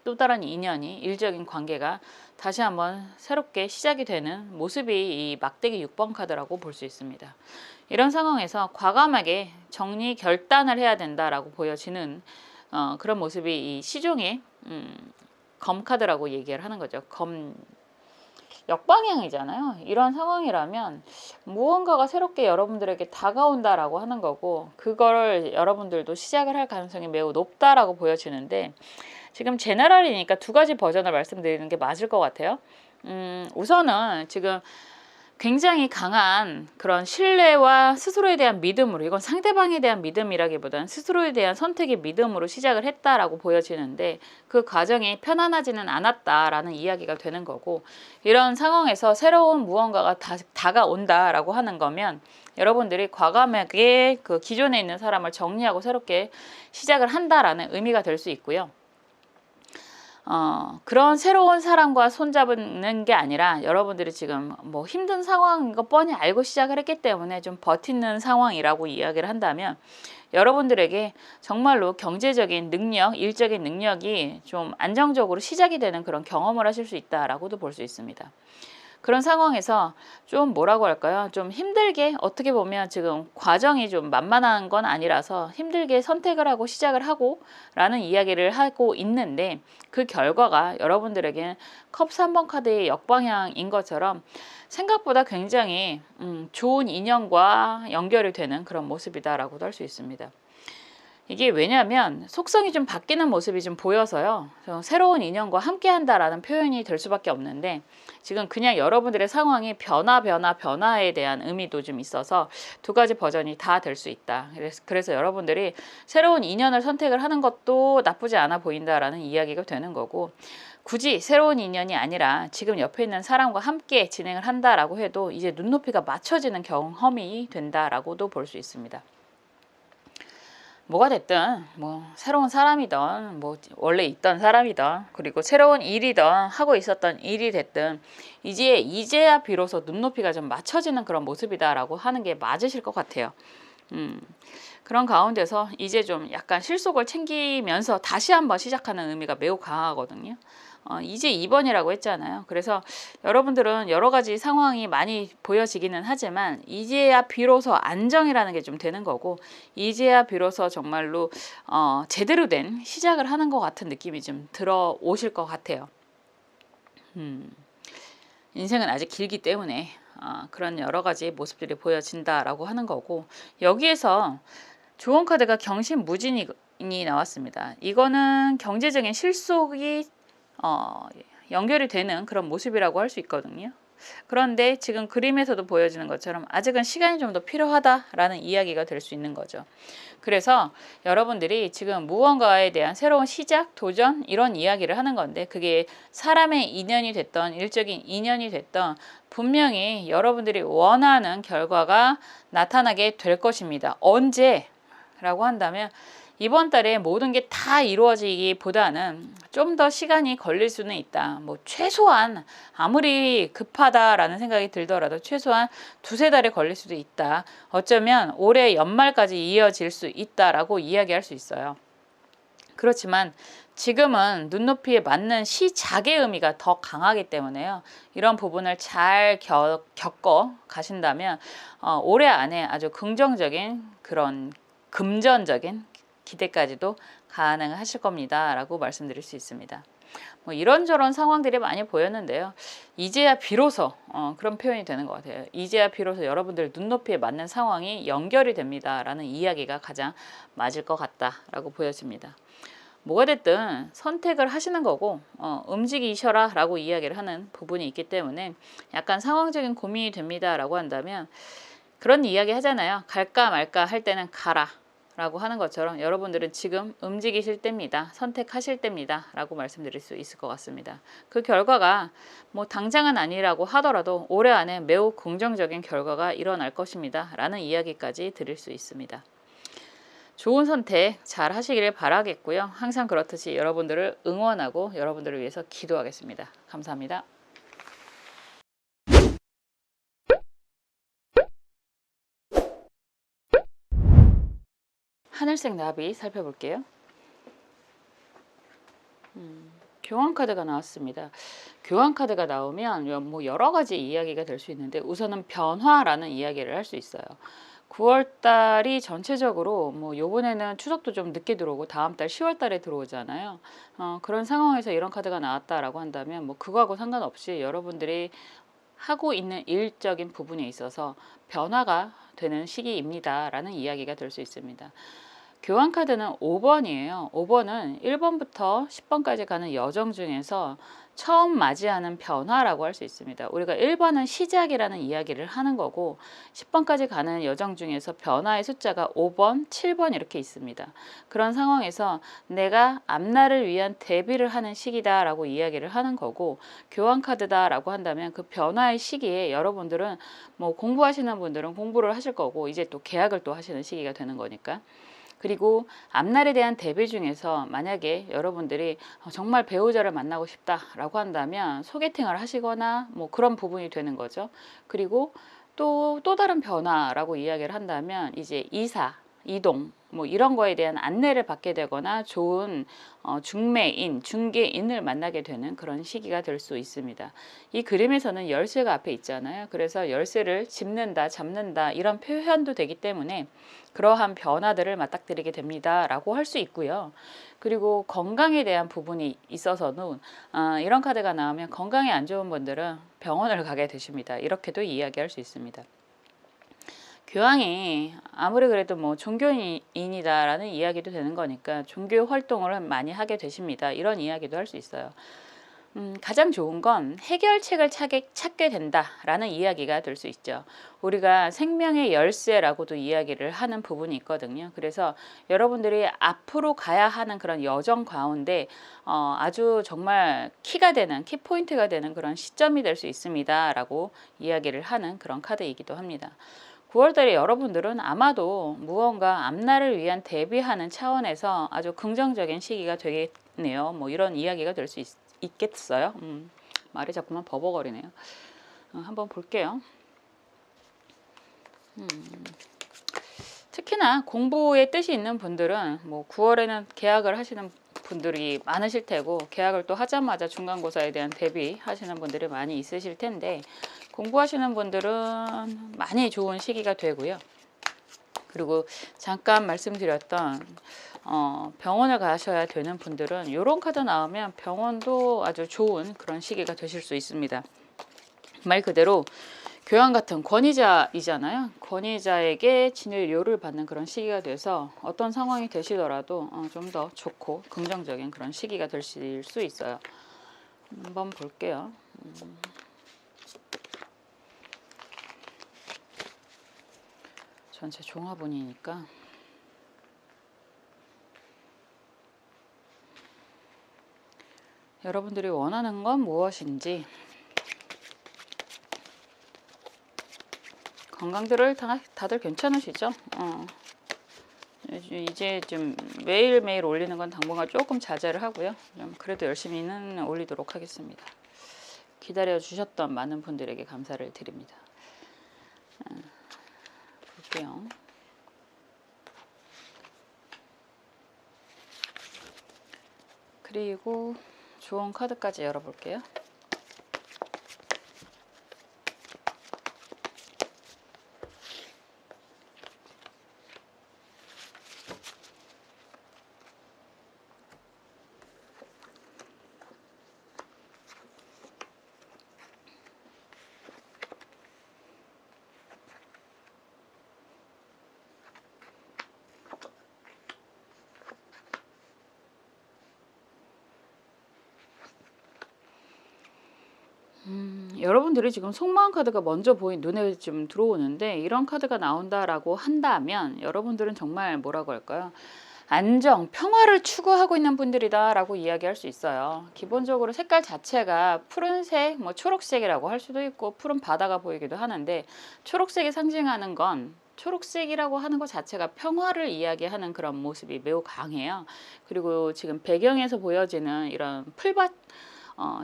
또 다른 인연이, 일적인 관계가 다시 한번 새롭게 시작이 되는 모습이 이 막대기 6번 카드라고 볼 수 있습니다. 이런 상황에서 과감하게 정리 결단을 해야 된다라고 보여지는 그런 모습이 이 시종의 검 카드라고 얘기를 하는 거죠. 검 역방향이잖아요. 이런 상황이라면 무언가가 새롭게 여러분들에게 다가온다라고 하는 거고, 그거를 여러분들도 시작을 할 가능성이 매우 높다라고 보여지는데, 지금 제너럴이니까 두 가지 버전을 말씀드리는 게 맞을 것 같아요. 우선은 지금 굉장히 강한 그런 신뢰와 스스로에 대한 믿음으로, 이건 상대방에 대한 믿음이라기보다는 스스로에 대한 선택의 믿음으로 시작을 했다라고 보여지는데, 그 과정이 편안하지는 않았다라는 이야기가 되는 거고, 이런 상황에서 새로운 무언가가 다가온다라고 하는 거면 여러분들이 과감하게 그 기존에 있는 사람을 정리하고 새롭게 시작을 한다라는 의미가 될 수 있고요. 그런 새로운 사람과 손잡는 게 아니라 여러분들이 지금 뭐 힘든 상황인 거 뻔히 알고 시작을 했기 때문에 좀 버티는 상황이라고 이야기를 한다면, 여러분들에게 정말로 경제적인 능력, 일적인 능력이 좀 안정적으로 시작이 되는 그런 경험을 하실 수 있다라고도 볼 수 있습니다. 그런 상황에서 좀 뭐라고 할까요? 좀 힘들게, 어떻게 보면 지금 과정이 좀 만만한 건 아니라서 힘들게 선택을 하고 시작을 하고 라는 이야기를 하고 있는데, 그 결과가 여러분들에게는 컵 3번 카드의 역방향인 것처럼 생각보다 굉장히 좋은 인연과 연결이 되는 그런 모습이다라고도 할 수 있습니다. 이게 왜냐하면 속성이 좀 바뀌는 모습이 좀 보여서요. 새로운 인연과 함께 한다라는 표현이 될 수밖에 없는데, 지금 그냥 여러분들의 상황이 변화에 대한 의미도 좀 있어서 두 가지 버전이 다 될 수 있다. 그래서 여러분들이 새로운 인연을 선택을 하는 것도 나쁘지 않아 보인다라는 이야기가 되는 거고, 굳이 새로운 인연이 아니라 지금 옆에 있는 사람과 함께 진행을 한다라고 해도 이제 눈높이가 맞춰지는 경험이 된다라고도 볼 수 있습니다. 뭐가 됐든 뭐 새로운 사람이든 뭐 원래 있던 사람이든 그리고 새로운 일이든 하고 있었던 일이 됐든 이제야 비로소 눈높이가 좀 맞춰지는 그런 모습이다라고 하는 게 맞으실 것 같아요. 그런 가운데서 이제 좀 약간 실속을 챙기면서 다시 한번 시작하는 의미가 매우 강하거든요. 이제 2번이라고 했잖아요. 그래서 여러분들은 여러 가지 상황이 많이 보여지기는 하지만 이제야 비로소 안정이라는 게 좀 되는 거고, 이제야 비로소 정말로 제대로 된 시작을 하는 것 같은 느낌이 좀 들어오실 것 같아요. 인생은 아직 길기 때문에 그런 여러 가지 모습들이 보여진다라고 하는 거고, 여기에서 좋은 카드가 경신무진이 나왔습니다. 이거는 경제적인 실속이 연결이 되는 그런 모습이라고 할 수 있거든요. 그런데 지금 그림에서도 보여지는 것처럼 아직은 시간이 좀 더 필요하다라는 이야기가 될 수 있는 거죠. 그래서 여러분들이 지금 무언가에 대한 새로운 시작, 도전 이런 이야기를 하는 건데, 그게 사람의 인연이 됐던 일적인 인연이 됐던 분명히 여러분들이 원하는 결과가 나타나게 될 것입니다. 언제? 라고 한다면 이번 달에 모든 게 다 이루어지기보다는 좀 더 시간이 걸릴 수는 있다. 뭐 최소한 아무리 급하다라는 생각이 들더라도 최소한 두세 달에 걸릴 수도 있다. 어쩌면 올해 연말까지 이어질 수 있다라고 이야기할 수 있어요. 그렇지만 지금은 눈높이에 맞는 시작의 의미가 더 강하기 때문에요. 이런 부분을 잘 겪어 가신다면 올해 안에 아주 긍정적인 그런 금전적인 기대까지도 가능하실 겁니다 라고 말씀드릴 수 있습니다. 뭐 이런저런 상황들이 많이 보였는데요. 이제야 비로소 그런 표현이 되는 것 같아요. 이제야 비로소 여러분들 눈높이에 맞는 상황이 연결이 됩니다 라는 이야기가 가장 맞을 것 같다라고 보여집니다. 뭐가 됐든 선택을 하시는 거고 움직이셔라 라고 이야기를 하는 부분이 있기 때문에 약간 상황적인 고민이 됩니다 라고 한다면, 그런 이야기 하잖아요. 갈까 말까 할 때는 가라 라고 하는 것처럼 여러분들은 지금 움직이실 때입니다. 선택하실 때입니다 라고 말씀드릴 수 있을 것 같습니다. 그 결과가 뭐 당장은 아니라고 하더라도 올해 안에 매우 긍정적인 결과가 일어날 것입니다 라는 이야기까지 드릴 수 있습니다. 좋은 선택 잘 하시기를 바라겠고요. 항상 그렇듯이 여러분들을 응원하고 여러분들을 위해서 기도하겠습니다. 감사합니다. 하늘색 나비 살펴볼게요. 교환 카드가 나왔습니다. 교환 카드가 나오면 뭐 여러 가지 이야기가 될 수 있는데, 우선은 변화라는 이야기를 할 수 있어요. 9월 달이 전체적으로 뭐 요번에는 추석도 좀 늦게 들어오고 다음 달 10월 달에 들어오잖아요. 그런 상황에서 이런 카드가 나왔다라고 한다면 뭐 그거하고 상관없이 여러분들이 하고 있는 일적인 부분에 있어서 변화가 되는 시기입니다라는 이야기가 될 수 있습니다. 교환 카드는 5번이에요. 5번은 1번부터 10번까지 가는 여정 중에서 처음 맞이하는 변화라고 할 수 있습니다. 우리가 1번은 시작이라는 이야기를 하는 거고, 10번까지 가는 여정 중에서 변화의 숫자가 5번, 7번 이렇게 있습니다. 그런 상황에서 내가 앞날을 위한 대비를 하는 시기다라고 이야기를 하는 거고, 교환 카드다라고 한다면 그 변화의 시기에 여러분들은 뭐 공부하시는 분들은 공부를 하실 거고, 이제 또 계약을 또 하시는 시기가 되는 거니까. 그리고 앞날에 대한 대비 중에서 만약에 여러분들이 정말 배우자를 만나고 싶다라고 한다면 소개팅을 하시거나 뭐 그런 부분이 되는 거죠. 그리고 또 다른 변화라고 이야기를 한다면 이제 이사, 이동 뭐 이런 거에 대한 안내를 받게 되거나 좋은 중매인, 중개인을 만나게 되는 그런 시기가 될 수 있습니다. 이 그림에서는 열쇠가 앞에 있잖아요. 그래서 열쇠를 짚는다, 잡는다 이런 표현도 되기 때문에 그러한 변화들을 맞닥뜨리게 됩니다 라고 할 수 있고요. 그리고 건강에 대한 부분이 있어서는 이런 카드가 나오면 건강이 안 좋은 분들은 병원을 가게 되십니다. 이렇게도 이야기할 수 있습니다. 교황이 아무리 그래도 뭐 종교인이다라는 이야기도 되는 거니까 종교 활동을 많이 하게 되십니다. 이런 이야기도 할 수 있어요. 가장 좋은 건 해결책을 찾게 된다라는 이야기가 될 수 있죠. 우리가 생명의 열쇠라고도 이야기를 하는 부분이 있거든요. 그래서 여러분들이 앞으로 가야 하는 그런 여정 가운데 아주 정말 키가 되는, 키포인트가 되는 그런 시점이 될 수 있습니다 라고 이야기를 하는 그런 카드이기도 합니다. 9월달에 여러분들은 아마도 무언가 앞날을 위한 대비하는 차원에서 아주 긍정적인 시기가 되겠네요. 뭐 이런 이야기가 될 수 있겠어요. 말이 자꾸만 버벅거리네요. 한번 볼게요. 특히나 공부에 뜻이 있는 분들은 뭐 9월에는 계약을 하시는 분들이 많으실 테고, 계약을 또 하자마자 중간고사에 대한 대비하시는 분들이 많이 있으실 텐데, 공부하시는 분들은 많이 좋은 시기가 되고요. 그리고 잠깐 말씀드렸던 병원을 가셔야 되는 분들은 이런 카드 나오면 병원도 아주 좋은 그런 시기가 되실 수 있습니다. 말 그대로 교황 같은 권위자이잖아요. 권위자에게 진료를 받는 그런 시기가 돼서 어떤 상황이 되시더라도 좀 더 좋고 긍정적인 그런 시기가 되실 수 있어요. 한번 볼게요. 전체 종합운이니까 여러분들이 원하는 건 무엇인지, 건강들을 다들 괜찮으시죠? 이제 좀 매일매일 올리는 건 당분간 조금 자제를 하고요. 좀 그래도 열심히는 올리도록 하겠습니다. 기다려 주셨던 많은 분들에게 감사를 드립니다. 볼게요. 그리고 좋은 카드까지 열어볼게요. 여러분들이 지금 속마음 카드가 먼저 눈에 좀 들어오는데, 이런 카드가 나온다라고 한다면 여러분들은 정말 뭐라고 할까요? 안정, 평화를 추구하고 있는 분들이다라고 이야기할 수 있어요. 기본적으로 색깔 자체가 푸른색, 뭐 초록색이라고 할 수도 있고 푸른 바다가 보이기도 하는데, 초록색이 상징하는 건, 초록색이라고 하는 것 자체가 평화를 이야기하는 그런 모습이 매우 강해요. 그리고 지금 배경에서 보여지는 이런 풀밭,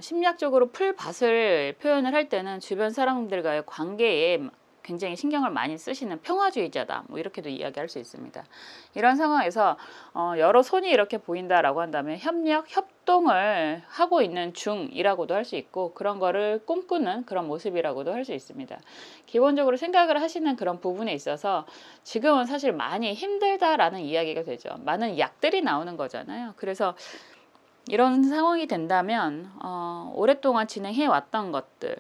심리학적으로 풀밭을 표현을 할 때는 주변 사람들과의 관계에 굉장히 신경을 많이 쓰시는 평화주의자다, 뭐 이렇게도 이야기할 수 있습니다. 이런 상황에서 여러 손이 이렇게 보인다라고 한다면 협동을 하고 있는 중이라고도 할 수 있고, 그런 거를 꿈꾸는 그런 모습이라고도 할 수 있습니다. 기본적으로 생각을 하시는 그런 부분에 있어서 지금은 사실 많이 힘들다라는 이야기가 되죠. 많은 약들이 나오는 거잖아요. 그래서 이런 상황이 된다면 오랫동안 진행해 왔던 것들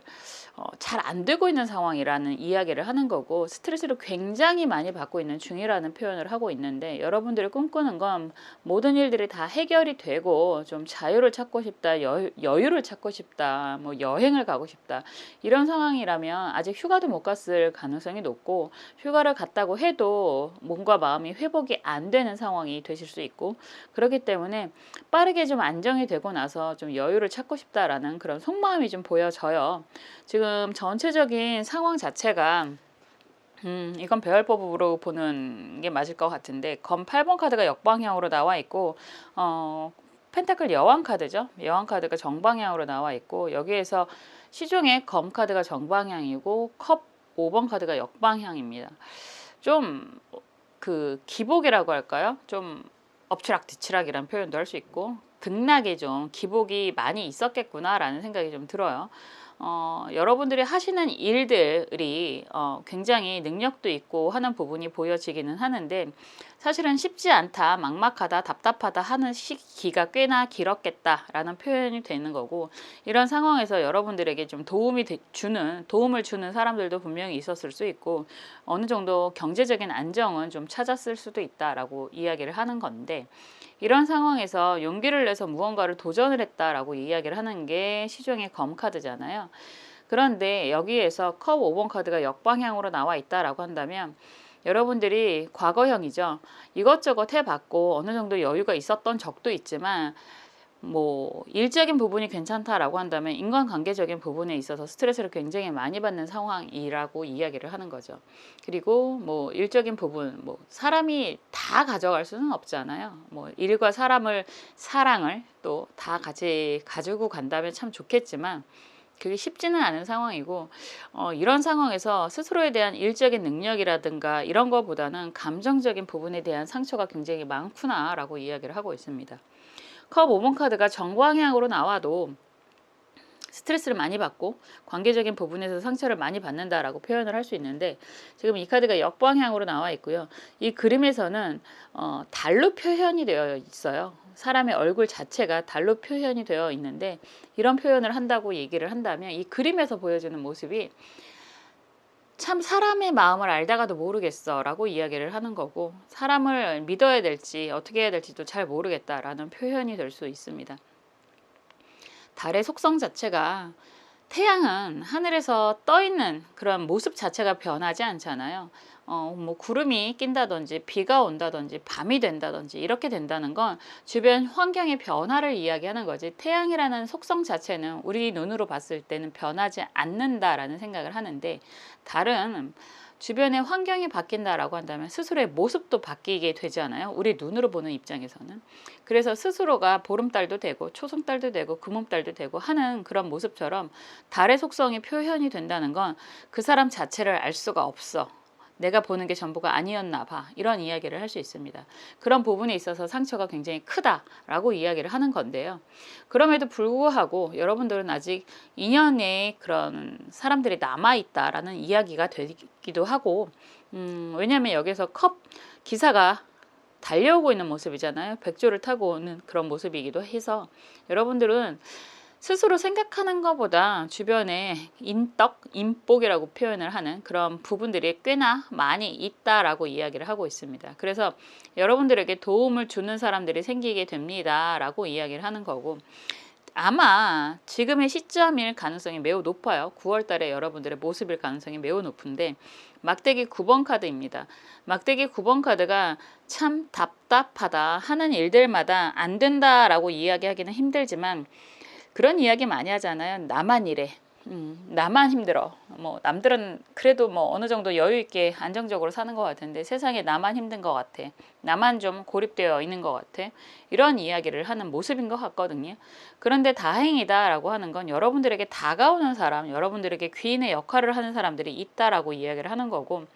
잘 안 되고 있는 상황이라는 이야기를 하는 거고, 스트레스를 굉장히 많이 받고 있는 중이라는 표현을 하고 있는데, 여러분들이 꿈꾸는 건 모든 일들이 다 해결이 되고 좀 자유를 찾고 싶다, 여유를 찾고 싶다, 뭐 여행을 가고 싶다, 이런 상황이라면 아직 휴가도 못 갔을 가능성이 높고, 휴가를 갔다고 해도 몸과 마음이 회복이 안 되는 상황이 되실 수 있고, 그렇기 때문에 빠르게 좀 안정이 되고 나서 좀 여유를 찾고 싶다라는 그런 속마음이 좀 보여져요. 지금 전체적인 상황 자체가 이건 배열법으로 보는 게 맞을 것 같은데, 검 8번 카드가 역방향으로 나와 있고, 펜타클 여왕 카드죠. 여왕 카드가 정방향으로 나와 있고, 여기에서 시중에 검 카드가 정방향이고 컵 5번 카드가 역방향입니다. 좀 그 기복이라고 할까요? 좀 엎치락 뒤치락이라는 표현도 할 수 있고, 등락이 좀 기복이 많이 있었겠구나라는 생각이 좀 들어요. 여러분들이 하시는 일들이 굉장히 능력도 있고 하는 부분이 보여지기는 하는데, 사실은 쉽지 않다, 막막하다, 답답하다 하는 시기가 꽤나 길었겠다라는 표현이 되는 거고, 이런 상황에서 여러분들에게 좀 도움을 주는 사람들도 분명히 있었을 수 있고, 어느 정도 경제적인 안정은 좀 찾았을 수도 있다라고 이야기를 하는 건데, 이런 상황에서 용기를 내서 무언가를 도전을 했다라고 이야기를 하는 게 시중의 검 카드잖아요. 그런데 여기에서 컵 5번 카드가 역방향으로 나와 있다라고 한다면, 여러분들이 과거형이죠. 이것저것 해봤고 어느 정도 여유가 있었던 적도 있지만, 뭐 일적인 부분이 괜찮다라고 한다면 인간관계적인 부분에 있어서 스트레스를 굉장히 많이 받는 상황이라고 이야기를 하는 거죠. 그리고 뭐 일적인 부분, 뭐 사람이 다 가져갈 수는 없잖아요. 뭐 일과 사람을, 사랑을 또 다 같이 가지고 간다면 참 좋겠지만 그게 쉽지는 않은 상황이고, 이런 상황에서 스스로에 대한 일적인 능력이라든가 이런 거보다는 감정적인 부분에 대한 상처가 굉장히 많구나라고 이야기를 하고 있습니다. 컵 5번 카드가 정방향으로 나와도 스트레스를 많이 받고 관계적인 부분에서 상처를 많이 받는다라고 표현을 할 수 있는데, 지금 이 카드가 역방향으로 나와 있고요. 이 그림에서는 달로 표현이 되어 있어요. 사람의 얼굴 자체가 달로 표현이 되어 있는데, 이런 표현을 한다고 얘기를 한다면 이 그림에서 보여주는 모습이 참 사람의 마음을 알다가도 모르겠어 라고 이야기를 하는 거고, 사람을 믿어야 될지 어떻게 해야 될지도 잘 모르겠다라는 표현이 될 수 있습니다. 달의 속성 자체가, 태양은 하늘에서 떠 있는 그런 모습 자체가 변하지 않잖아요. 뭐 구름이 낀다든지 비가 온다든지 밤이 된다든지 이렇게 된다는 건 주변 환경의 변화를 이야기하는 거지, 태양이라는 속성 자체는 우리 눈으로 봤을 때는 변하지 않는다라는 생각을 하는데, 달은 주변의 환경이 바뀐다라고 한다면 스스로의 모습도 바뀌게 되잖아요. 우리 눈으로 보는 입장에서는. 그래서 스스로가 보름달도 되고 초승달도 되고 금음달도 되고 하는 그런 모습처럼 달의 속성이 표현이 된다는 건 그 사람 자체를 알 수가 없어, 내가 보는 게 전부가 아니었나 봐, 이런 이야기를 할 수 있습니다. 그런 부분에 있어서 상처가 굉장히 크다라고 이야기를 하는 건데요. 그럼에도 불구하고 여러분들은 아직 인연에 그런 사람들이 남아있다라는 이야기가 되기도 하고, 왜냐하면 여기서 컵 기사가 달려오고 있는 모습이잖아요. 백조를 타고 오는 그런 모습이기도 해서, 여러분들은 스스로 생각하는 것보다 주변에 인덕, 인복이라고 표현을 하는 그런 부분들이 꽤나 많이 있다라고 이야기를 하고 있습니다. 그래서 여러분들에게 도움을 주는 사람들이 생기게 됩니다 라고 이야기를 하는 거고, 아마 지금의 시점일 가능성이 매우 높아요. 9월 달에 여러분들의 모습일 가능성이 매우 높은데, 막대기 9번 카드입니다. 막대기 9번 카드가 참 답답하다, 하는 일들마다 안 된다라고 이야기하기는 힘들지만, 그런 이야기 많이 하잖아요. 나만 이래, 나만 힘들어, 뭐 남들은 그래도 뭐 어느 정도 여유 있게 안정적으로 사는 것 같은데 세상에 나만 힘든 것 같아, 나만 좀 고립되어 있는 것 같아, 이런 이야기를 하는 모습인 것 같거든요. 그런데 다행이다라고 하는 건 여러분들에게 다가오는 사람, 여러분들에게 귀인의 역할을 하는 사람들이 있다라고 이야기를 하는 거고,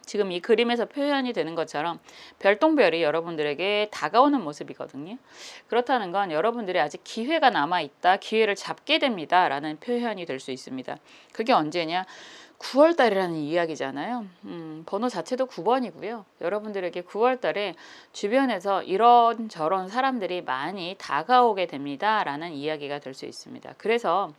지금 이 그림에서 표현이 되는 것처럼 별똥별이 여러분들에게 다가오는 모습이거든요. 그렇다는 건 여러분들이 아직 기회가 남아있다, 기회를 잡게 됩니다 라는 표현이 될 수 있습니다. 그게 언제냐? 9월 달이라는 이야기잖아요. 번호 자체도 9번이고요. 여러분들에게 9월 달에 주변에서 이런저런 사람들이 많이 다가오게 됩니다 라는 이야기가 될 수 있습니다. 그래서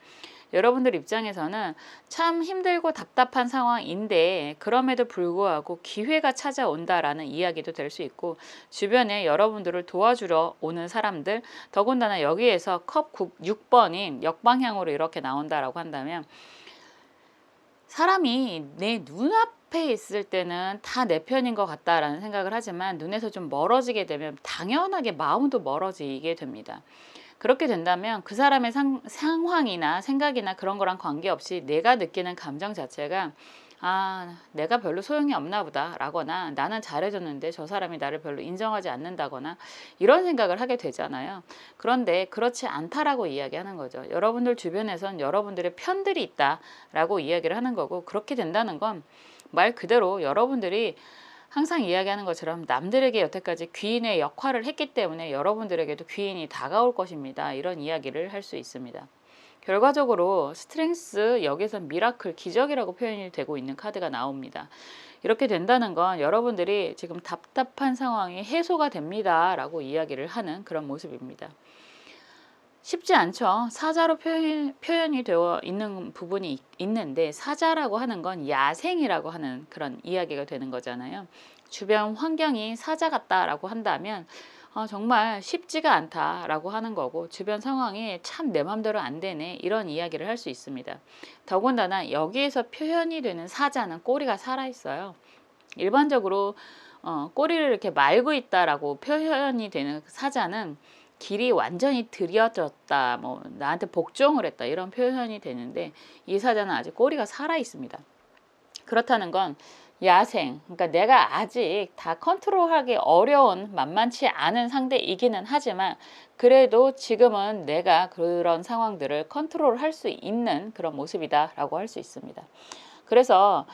여러분들 입장에서는 참 힘들고 답답한 상황인데, 그럼에도 불구하고 기회가 찾아온다라는 이야기도 될 수 있고, 주변에 여러분들을 도와주러 오는 사람들, 더군다나 여기에서 컵 6번인 역방향으로 이렇게 나온다라고 한다면, 사람이 내 눈앞에 있을 때는 다 내 편인 것 같다라는 생각을 하지만, 눈에서 좀 멀어지게 되면 당연하게 마음도 멀어지게 됩니다. 그렇게 된다면 그 사람의 상황이나 생각이나 그런 거랑 관계없이 내가 느끼는 감정 자체가, 아, 내가 별로 소용이 없나 보다 라거나, 나는 잘해줬는데 저 사람이 나를 별로 인정하지 않는다거나, 이런 생각을 하게 되잖아요. 그런데 그렇지 않다라고 이야기하는 거죠. 여러분들 주변에선 여러분들의 편들이 있다라고 이야기를 하는 거고, 그렇게 된다는 건 말 그대로 여러분들이 항상 이야기하는 것처럼 남들에게 여태까지 귀인의 역할을 했기 때문에 여러분들에게도 귀인이 다가올 것입니다. 이런 이야기를 할 수 있습니다. 결과적으로 스트렝스, 여기서 미라클, 기적이라고 표현이 되고 있는 카드가 나옵니다. 이렇게 된다는 건 여러분들이 지금 답답한 상황이 해소가 됩니다 라고 이야기를 하는 그런 모습입니다. 쉽지 않죠. 사자로 표현이 되어 있는 부분이 있는데, 사자라고 하는 건 야생이라고 하는 그런 이야기가 되는 거잖아요. 주변 환경이 사자 같다라고 한다면 정말 쉽지가 않다라고 하는 거고, 주변 상황이 참 내 맘대로 안 되네, 이런 이야기를 할 수 있습니다. 더군다나 여기에서 표현이 되는 사자는 꼬리가 살아있어요. 일반적으로 꼬리를 이렇게 말고 있다라고 표현이 되는 사자는 길이 완전히 들여졌다, 뭐 나한테 복종을 했다, 이런 표현이 되는데, 이 사자는 아직 꼬리가 살아 있습니다. 그렇다는 건 야생, 그러니까 내가 아직 다 컨트롤하기 어려운, 만만치 않은 상대이기는 하지만, 그래도 지금은 내가 그런 상황들을 컨트롤할 수 있는 그런 모습이다 라고 할 수 있습니다. 그래서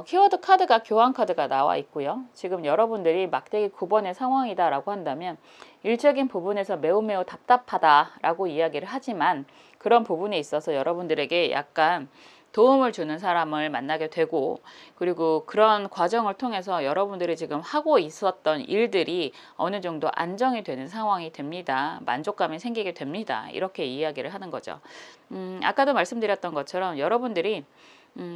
키워드 카드가 교환 카드가 나와 있고요. 지금 여러분들이 막대기 9번의 상황이다라고 한다면 일적인 부분에서 매우 매우 답답하다라고 이야기를 하지만 그런 부분에 있어서 여러분들에게 약간 도움을 주는 사람을 만나게 되고 그리고 그런 과정을 통해서 여러분들이 지금 하고 있었던 일들이 어느 정도 안정이 되는 상황이 됩니다. 만족감이 생기게 됩니다. 이렇게 이야기를 하는 거죠. 아까도 말씀드렸던 것처럼 여러분들이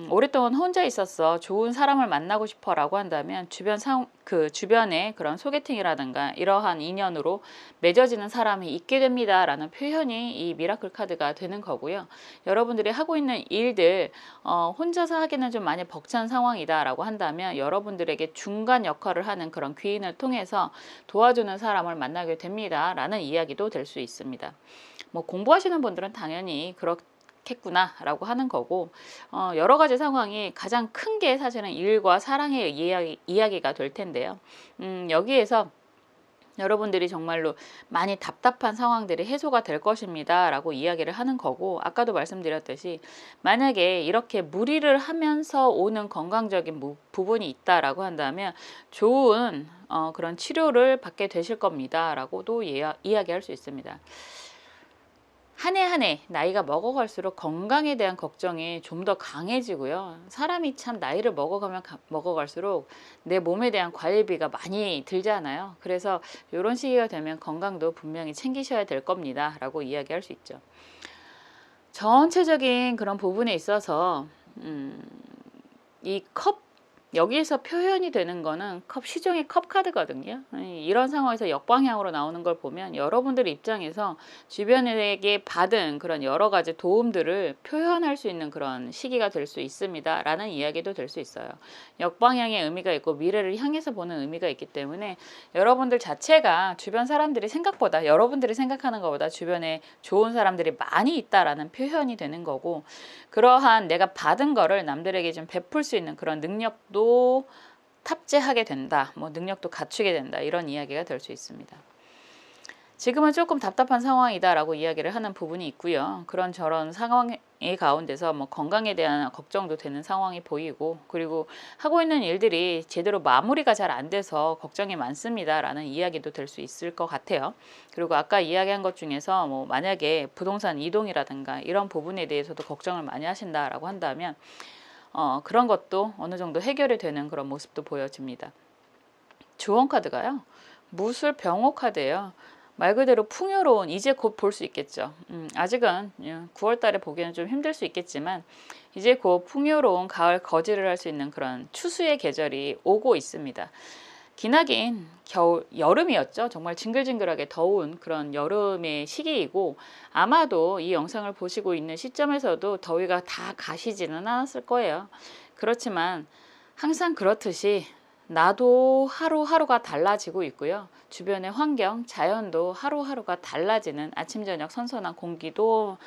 오랫동안 혼자 있었어. 좋은 사람을 만나고 싶어 라고 한다면 주변에 그런 소개팅이라든가 이러한 인연으로 맺어지는 사람이 있게 됩니다. 라는 표현이 이 미라클 카드가 되는 거고요. 여러분들이 하고 있는 일들, 혼자서 하기는 좀 많이 벅찬 상황이다 라고 한다면 여러분들에게 중간 역할을 하는 그런 귀인을 통해서 도와주는 사람을 만나게 됩니다. 라는 이야기도 될 수 있습니다. 뭐 공부하시는 분들은 당연히 그렇겠구나 라고 하는 거고 여러 가지 상황이 가장 큰 게 사실은 일과 사랑의 이야기가 될 텐데요. 여기에서 여러분들이 정말로 많이 답답한 상황들이 해소가 될 것입니다 라고 이야기를 하는 거고 아까도 말씀드렸듯이 만약에 이렇게 무리를 하면서 오는 건강적인 부분이 있다라고 한다면 좋은 그런 치료를 받게 되실 겁니다 라고도 이야기할 수 있습니다. 한 해 한 해 나이가 먹어갈수록 건강에 대한 걱정이 좀 더 강해지고요. 사람이 참 나이를 먹어가면 먹어갈수록 내 몸에 대한 관리비가 많이 들잖아요. 그래서 이런 시기가 되면 건강도 분명히 챙기셔야 될 겁니다 라고 이야기할 수 있죠. 전체적인 그런 부분에 있어서 이 여기에서 표현이 되는 거는 시종의 컵 카드거든요. 이런 상황에서 역방향으로 나오는 걸 보면 여러분들 입장에서 주변에게 받은 그런 여러 가지 도움들을 표현할 수 있는 그런 시기가 될 수 있습니다. 라는 이야기도 될 수 있어요. 역방향의 의미가 있고 미래를 향해서 보는 의미가 있기 때문에 여러분들 자체가 주변 사람들이 생각보다 여러분들이 생각하는 것보다 주변에 좋은 사람들이 많이 있다라는 표현이 되는 거고 그러한 내가 받은 거를 남들에게 좀 베풀 수 있는 그런 능력도 탑재하게 된다. 뭐 능력도 갖추게 된다. 이런 이야기가 될 수 있습니다. 지금은 조금 답답한 상황이다라고 이야기를 하는 부분이 있고요. 그런 저런 상황의 가운데서 뭐 건강에 대한 걱정도 되는 상황이 보이고 그리고 하고 있는 일들이 제대로 마무리가 잘 안 돼서 걱정이 많습니다라는 이야기도 될 수 있을 것 같아요. 그리고 아까 이야기한 것 중에서 뭐 만약에 부동산 이동이라든가 이런 부분에 대해서도 걱정을 많이 하신다라고 한다면 그런 것도 어느 정도 해결이 되는 그런 모습도 보여집니다. 주원 카드가요. 무술 병호 카드예요. 말 그대로 풍요로운 이제 곧 볼 수 있겠죠. 아직은 9월 달에 보기에는 좀 힘들 수 있겠지만 이제 곧 풍요로운 가을 거지를 할 수 있는 그런 추수의 계절이 오고 있습니다. 기나긴 여름이었죠. 정말 징글징글하게 더운 그런 여름의 시기이고 아마도 이 영상을 보시고 있는 시점에서도 더위가 다 가시지는 않았을 거예요. 그렇지만 항상 그렇듯이 나도 하루하루가 달라지고 있고요. 주변의 환경, 자연도 하루하루가 달라지는 아침 저녁 선선한 공기도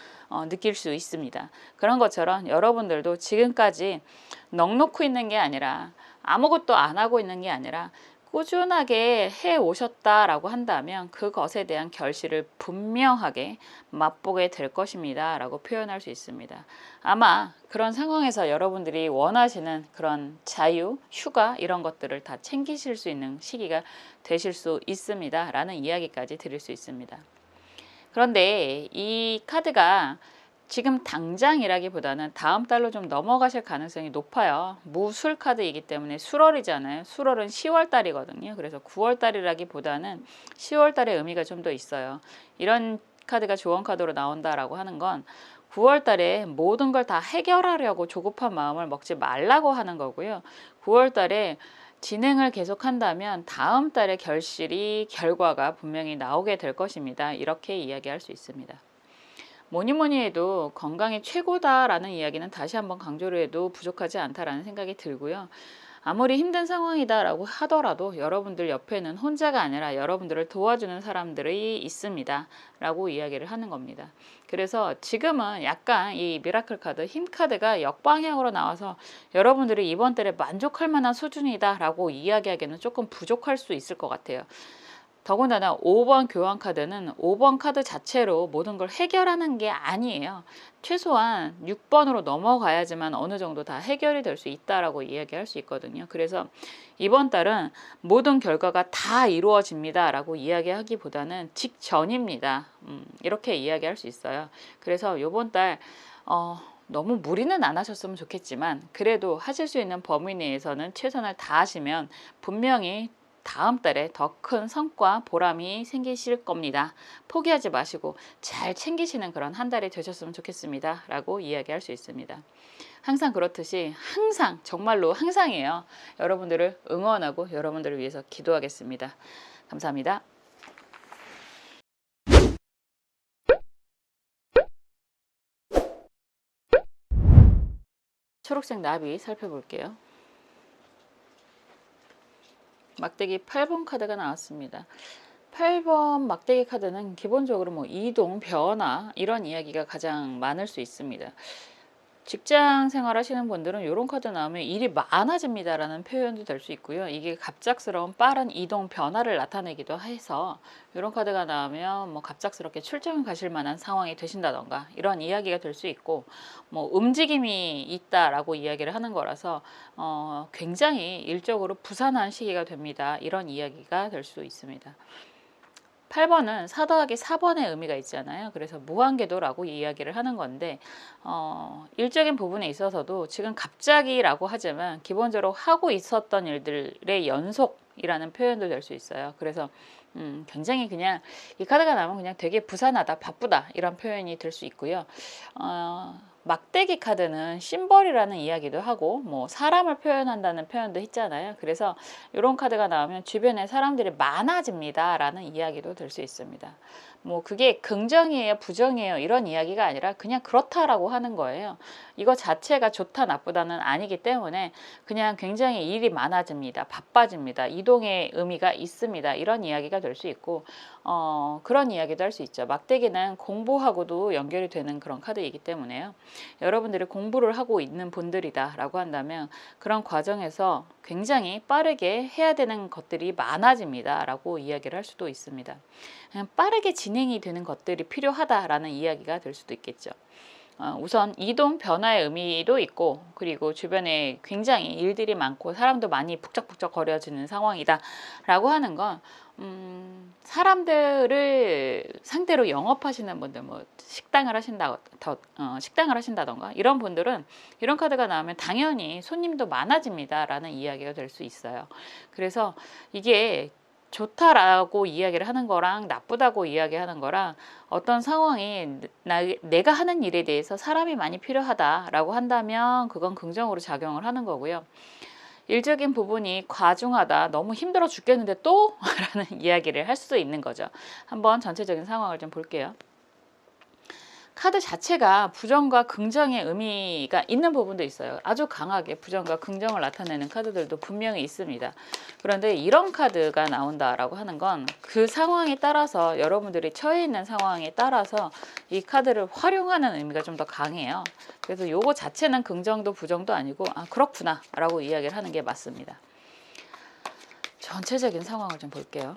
느낄 수 있습니다. 그런 것처럼 여러분들도 지금까지 넋놓고 있는 게 아니라 아무것도 안 하고 있는 게 아니라 꾸준하게 해 오셨다라고 한다면 그것에 대한 결실을 분명하게 맛보게 될 것입니다 라고 표현할 수 있습니다. 아마 그런 상황에서 여러분들이 원하시는 그런 자유, 휴가 이런 것들을 다 챙기실 수 있는 시기가 되실 수 있습니다 라는 이야기까지 드릴 수 있습니다. 그런데 이 카드가 지금 당장이라기보다는 다음 달로 좀 넘어가실 가능성이 높아요. 무술 카드이기 때문에 술월이잖아요. 술월은 10월 달이거든요. 그래서 9월 달이라기보다는 10월 달의 의미가 좀 더 있어요. 이런 카드가 조언 카드로 나온다라고 하는 건 9월 달에 모든 걸 다 해결하려고 조급한 마음을 먹지 말라고 하는 거고요. 9월 달에 진행을 계속한다면 다음 달에 결과가 분명히 나오게 될 것입니다. 이렇게 이야기할 수 있습니다. 뭐니 해도 건강이 최고다라는 이야기는 다시 한번 강조를 해도 부족하지 않다라는 생각이 들고요. 아무리 힘든 상황이다라고 하더라도 여러분들 옆에는 혼자가 아니라 여러분들을 도와주는 사람들이 있습니다 라고 이야기를 하는 겁니다. 그래서 지금은 약간 이 미라클 카드, 힘 카드가 역방향으로 나와서 여러분들이 이번 달에 만족할 만한 수준이다 라고 이야기하기에는 조금 부족할 수 있을 것 같아요. 더군다나 5번 교환 카드는 5번 카드 자체로 모든 걸 해결하는 게 아니에요. 최소한 6번으로 넘어가야지만 어느 정도 다 해결이 될 수 있다라고 이야기할 수 있거든요. 그래서 이번 달은 모든 결과가 다 이루어집니다 라고 이야기하기보다는 직전입니다. 이렇게 이야기할 수 있어요. 그래서 이번 달 너무 무리는 안 하셨으면 좋겠지만 그래도 하실 수 있는 범위 내에서는 최선을 다하시면 분명히 다음 달에 더 큰 성과, 보람이 생기실 겁니다. 포기하지 마시고 잘 챙기시는 그런 한 달이 되셨으면 좋겠습니다. 라고 이야기할 수 있습니다. 항상 그렇듯이 항상 정말로 항상이에요. 여러분들을 응원하고 여러분들을 위해서 기도하겠습니다. 감사합니다. 초록색 나비 살펴볼게요. 막대기 8번 카드가 나왔습니다. 8번 막대기 카드는 기본적으로 뭐 이동, 변화 이런 이야기가 가장 많을 수 있습니다. 직장 생활 하시는 분들은 이런 카드 나오면 일이 많아집니다 라는 표현도 될 수 있고요. 이게 갑작스러운 빠른 이동 변화를 나타내기도 해서 이런 카드가 나오면 뭐 갑작스럽게 출장을 가실 만한 상황이 되신다던가 이런 이야기가 될 수 있고, 뭐 움직임이 있다라고 이야기를 하는 거라서 굉장히 일적으로 부산한 시기가 됩니다. 이런 이야기가 될 수 있습니다. 8번은 4 더하기 4번의 의미가 있잖아요. 그래서 무한궤도라고 이야기를 하는 건데 일적인 부분에 있어서도 지금 갑자기라고 하지만 기본적으로 하고 있었던 일들의 연속이라는 표현도 될 수 있어요. 그래서 굉장히 그냥 이 카드가 나오면 그냥 되게 부산하다, 바쁘다 이런 표현이 될 수 있고요. 막대기 카드는 심벌이라는 이야기도 하고 뭐 사람을 표현한다는 표현도 있잖아요. 그래서 이런 카드가 나오면 주변에 사람들이 많아집니다 라는 이야기도 될 수 있습니다. 뭐 그게 긍정이에요 부정이에요 이런 이야기가 아니라 그냥 그렇다라고 하는 거예요. 이거 자체가 좋다 나쁘다는 아니기 때문에 그냥 굉장히 일이 많아집니다, 바빠집니다, 이동의 의미가 있습니다 이런 이야기가 될 수 있고, 그런 이야기도 할 수 있죠. 막대기는 공부하고도 연결이 되는 그런 카드이기 때문에요. 여러분들이 공부를 하고 있는 분들이다 라고 한다면 그런 과정에서 굉장히 빠르게 해야 되는 것들이 많아집니다 라고 이야기를 할 수도 있습니다. 그냥 빠르게 진행이 되는 것들이 필요하다라는 이야기가 될 수도 있겠죠. 우선 이동 변화의 의미도 있고, 그리고 주변에 굉장히 일들이 많고 사람도 많이 북적북적 거려지는 상황이다 라고 하는 건 사람들을 상대로 영업하시는 분들, 뭐 식당을 하신다던가 이런 분들은 이런 카드가 나오면 당연히 손님도 많아집니다 라는 이야기가 될 수 있어요. 그래서 이게 좋다라고 이야기를 하는 거랑 나쁘다고 이야기하는 거랑 어떤 상황이 내가 하는 일에 대해서 사람이 많이 필요하다라고 한다면 그건 긍정으로 작용을 하는 거고요. 일적인 부분이 과중하다, 너무 힘들어 죽겠는데 또? 라는 이야기를 할 수도 있는 거죠. 한번 전체적인 상황을 좀 볼게요. 카드 자체가 부정과 긍정의 의미가 있는 부분도 있어요. 아주 강하게 부정과 긍정을 나타내는 카드들도 분명히 있습니다. 그런데 이런 카드가 나온다라고 하는 건 그 상황에 따라서, 여러분들이 처해 있는 상황에 따라서 이 카드를 활용하는 의미가 좀 더 강해요. 그래서 요거 자체는 긍정도 부정도 아니고 그렇구나 라고 이야기를 하는 게 맞습니다. 전체적인 상황을 좀 볼게요.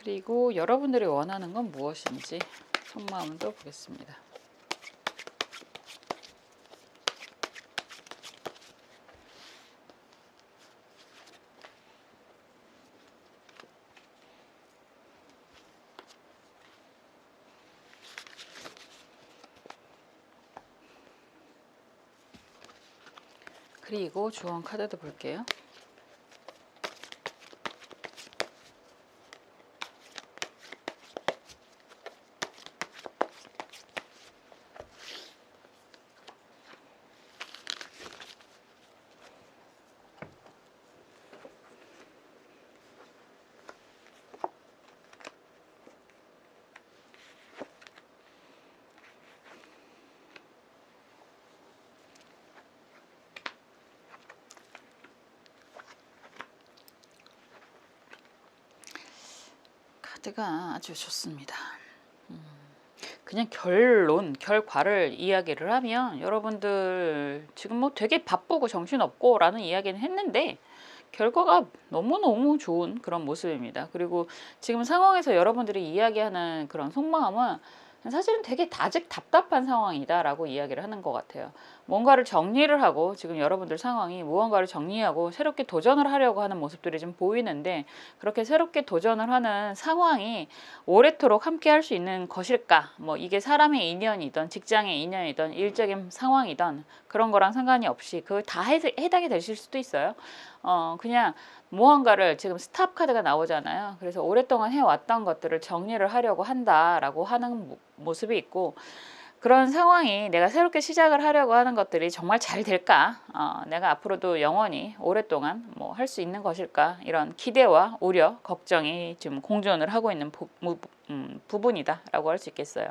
그리고 여러분들이 원하는 건 무엇인지 속마음도 보겠습니다. 그리고 주원 카드도 볼게요. 카드가 아주 좋습니다. 그냥 결과를 이야기를 하면 여러분들 지금 뭐 되게 바쁘고 정신없고 라는 이야기는 했는데 결과가 너무너무 좋은 그런 모습입니다. 그리고 지금 상황에서 여러분들이 이야기하는 그런 속마음은 사실은 되게 아직 답답한 상황이다라고 이야기를 하는 것 같아요. 뭔가를 정리를 하고 지금 여러분들 상황이 무언가를 정리하고 새롭게 도전을 하려고 하는 모습들이 좀 보이는데 그렇게 새롭게 도전을 하는 상황이 오래도록 함께 할 수 있는 것일까? 뭐 이게 사람의 인연이든 직장의 인연이든 일적인 상황이든 그런 거랑 상관이 없이 그 다 해당이 되실 수도 있어요. 그냥 무언가를 지금 스탑 카드가 나오잖아요. 그래서 오랫동안 해왔던 것들을 정리를 하려고 한다라고 하는 모습이 있고 그런 상황이 내가 새롭게 시작을 하려고 하는 것들이 정말 잘 될까? 내가 앞으로도 영원히 오랫동안 뭐 할 수 있는 것일까? 이런 기대와 우려, 걱정이 지금 공존을 하고 있는 부분이다라고 할 수 있겠어요.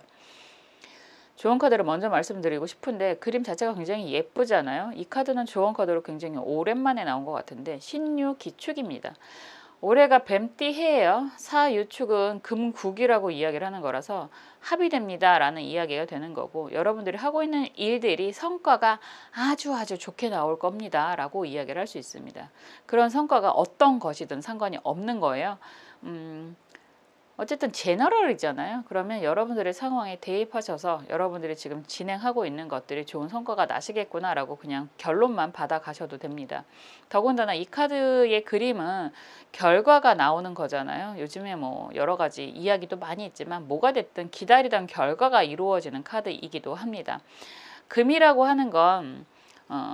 조언 카드를 먼저 말씀드리고 싶은데 그림 자체가 굉장히 예쁘잖아요. 이 카드는 조언 카드로 굉장히 오랜만에 나온 것 같은데 신유 기축입니다. 올해가 뱀띠 해예요. 사유축은 금국이라고 이야기를 하는 거라서 합의됩니다 라는 이야기가 되는 거고 여러분들이 하고 있는 일들이 성과가 아주 좋게 나올 겁니다 라고 이야기를 할 수 있습니다. 그런 성과가 어떤 것이든 상관이 없는 거예요. 어쨌든 제너럴이잖아요. 그러면 여러분들의 상황에 대입하셔서 여러분들이 지금 진행하고 있는 것들이 좋은 성과가 나시겠구나라고 그냥 결론만 받아가셔도 됩니다. 더군다나 이 카드의 그림은 결과가 나오는 거잖아요. 요즘에 뭐 여러 가지 이야기도 많이 있지만 뭐가 됐든 기다리던 결과가 이루어지는 카드이기도 합니다. 금이라고 하는 건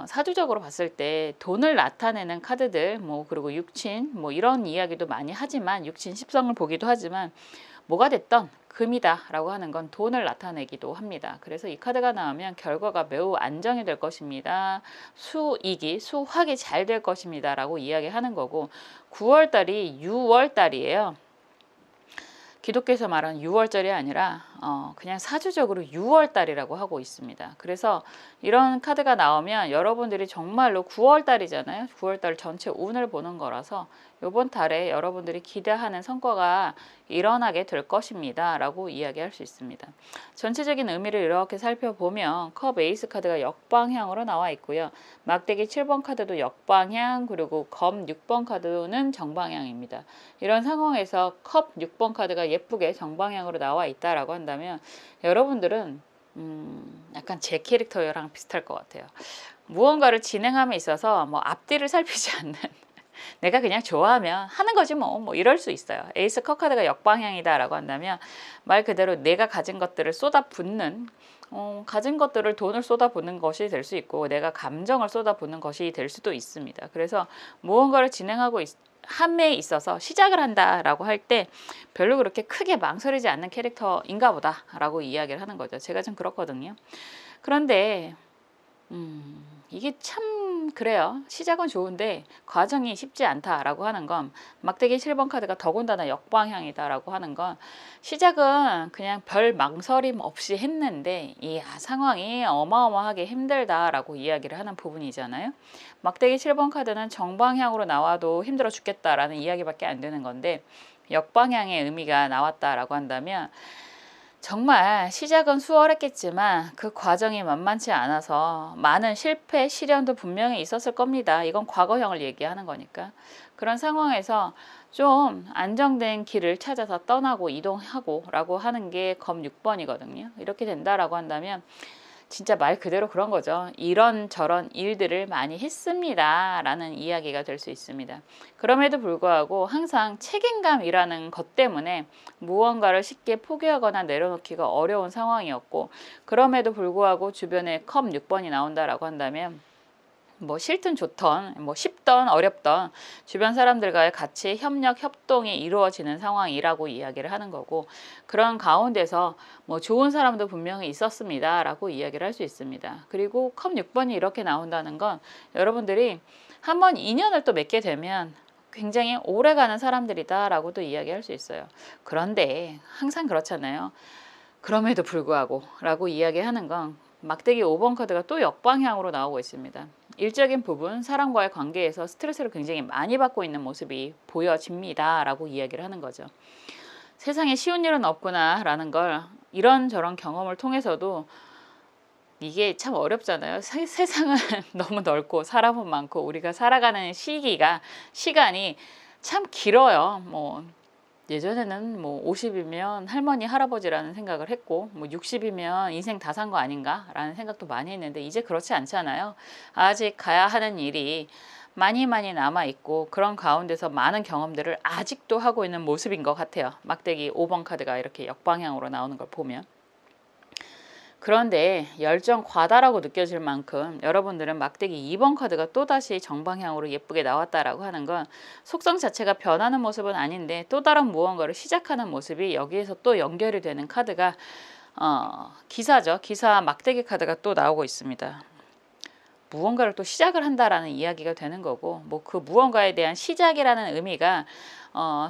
사주적으로 봤을 때 돈을 나타내는 카드들 뭐 그리고 육친 뭐 이런 이야기도 많이 하지만 육친 십성을 보기도 하지만 뭐가 됐던 금이다 라고 하는 건 돈을 나타내기도 합니다. 그래서 이 카드가 나오면 결과가 매우 안정이 될 것입니다. 수확이 잘 될 것입니다 라고 이야기하는 거고 9월달이 6월달이에요. 기독교에서 말하는 6월절이 아니라 그냥 사주적으로 6월달이라고 하고 있습니다. 그래서 이런 카드가 나오면 여러분들이 정말로 9월달이잖아요. 9월달 전체 운을 보는 거라서 이번 달에 여러분들이 기대하는 성과가 일어나게 될 것입니다 라고 이야기할 수 있습니다. 전체적인 의미를 이렇게 살펴보면 컵 에이스 카드가 역방향으로 나와 있고요. 막대기 7번 카드도 역방향 그리고 검 6번 카드는 정방향입니다. 이런 상황에서 컵 6번 카드가 예쁘게 정방향으로 나와 있다라고 한다면 여러분들은 약간 제 캐릭터랑 비슷할 것 같아요. 무언가를 진행함에 있어서 뭐 앞뒤를 살피지 않는 내가 그냥 좋아하면 하는 거지 뭐 이럴 수 있어요. 에이스 컵 카드가 역방향이다라고 한다면 말 그대로 내가 가진 것들을 쏟아붓는 가진 것들을 돈을 쏟아붓는 것이 될 수 있고 내가 감정을 쏟아붓는 것이 될 수도 있습니다. 그래서 무언가를 진행하고 함에 있어서 시작을 한다라고 할 때 별로 그렇게 크게 망설이지 않는 캐릭터인가 보다라고 이야기를 하는 거죠. 제가 좀 그렇거든요. 그런데 이게 참 그래요. 시작은 좋은데 과정이 쉽지 않다라고 하는 건 막대기 7번 카드가 더군다나 역방향이다라고 하는 건 시작은 그냥 별 망설임 없이 했는데 이 상황이 어마어마하게 힘들다라고 이야기를 하는 부분이잖아요. 막대기 7번 카드는 정방향으로 나와도 힘들어 죽겠다라는 이야기밖에 안 되는 건데 역방향의 의미가 나왔다라고 한다면 정말 시작은 수월했겠지만 그 과정이 만만치 않아서 많은 실패, 시련도 분명히 있었을 겁니다. 이건 과거형을 얘기하는 거니까. 그런 상황에서 좀 안정된 길을 찾아서 떠나고 이동하고 라고 하는 게 검 6번이거든요. 이렇게 된다라고 한다면 진짜 말 그대로 그런 거죠. 이런저런 일들을 많이 했습니다 라는 이야기가 될 수 있습니다. 그럼에도 불구하고 항상 책임감이라는 것 때문에 무언가를 쉽게 포기하거나 내려놓기가 어려운 상황이었고 그럼에도 불구하고 주변에 컵 6번이 나온다라고 한다면 뭐 싫든 좋던 뭐 쉽던 어렵던 주변 사람들과의 같이 협력 협동이 이루어지는 상황이라고 이야기를 하는 거고 그런 가운데서 뭐 좋은 사람도 분명히 있었습니다 라고 이야기를 할 수 있습니다. 그리고 컵 6번이 이렇게 나온다는 건 여러분들이 한번 인연을 또 맺게 되면 굉장히 오래가는 사람들이다 라고도 이야기할 수 있어요. 그런데 항상 그렇잖아요. 그럼에도 불구하고 라고 이야기하는 건 막대기 5번 카드가 또 역방향으로 나오고 있습니다. 일적인 부분, 사람과의 관계에서 스트레스를 굉장히 많이 받고 있는 모습이 보여집니다 라고 이야기를 하는 거죠. 세상에 쉬운 일은 없구나라는 걸 이런저런 경험을 통해서도 이게 참 어렵잖아요. 세상은 너무 넓고 사람은 많고 우리가 살아가는 시간이 참 길어요. 뭐 예전에는 뭐 50이면 할머니 할아버지라는 생각을 했고 뭐 60이면 인생 다 산 거 아닌가라는 생각도 많이 했는데 이제 그렇지 않잖아요. 아직 가야 하는 일이 많이 남아 있고 그런 가운데서 많은 경험들을 아직도 하고 있는 모습인 것 같아요. 막대기 5번 카드가 이렇게 역방향으로 나오는 걸 보면. 그런데 열정 과다라고 느껴질 만큼 여러분들은 막대기 2번 카드가 또다시 정방향으로 예쁘게 나왔다라고 하는 건 속성 자체가 변하는 모습은 아닌데 또 다른 무언가를 시작하는 모습이 여기에서 또 연결이 되는 카드가 기사죠. 기사 막대기 카드가 또 나오고 있습니다. 무언가를 또 시작을 한다라는 이야기가 되는 거고 뭐 그 무언가에 대한 시작이라는 의미가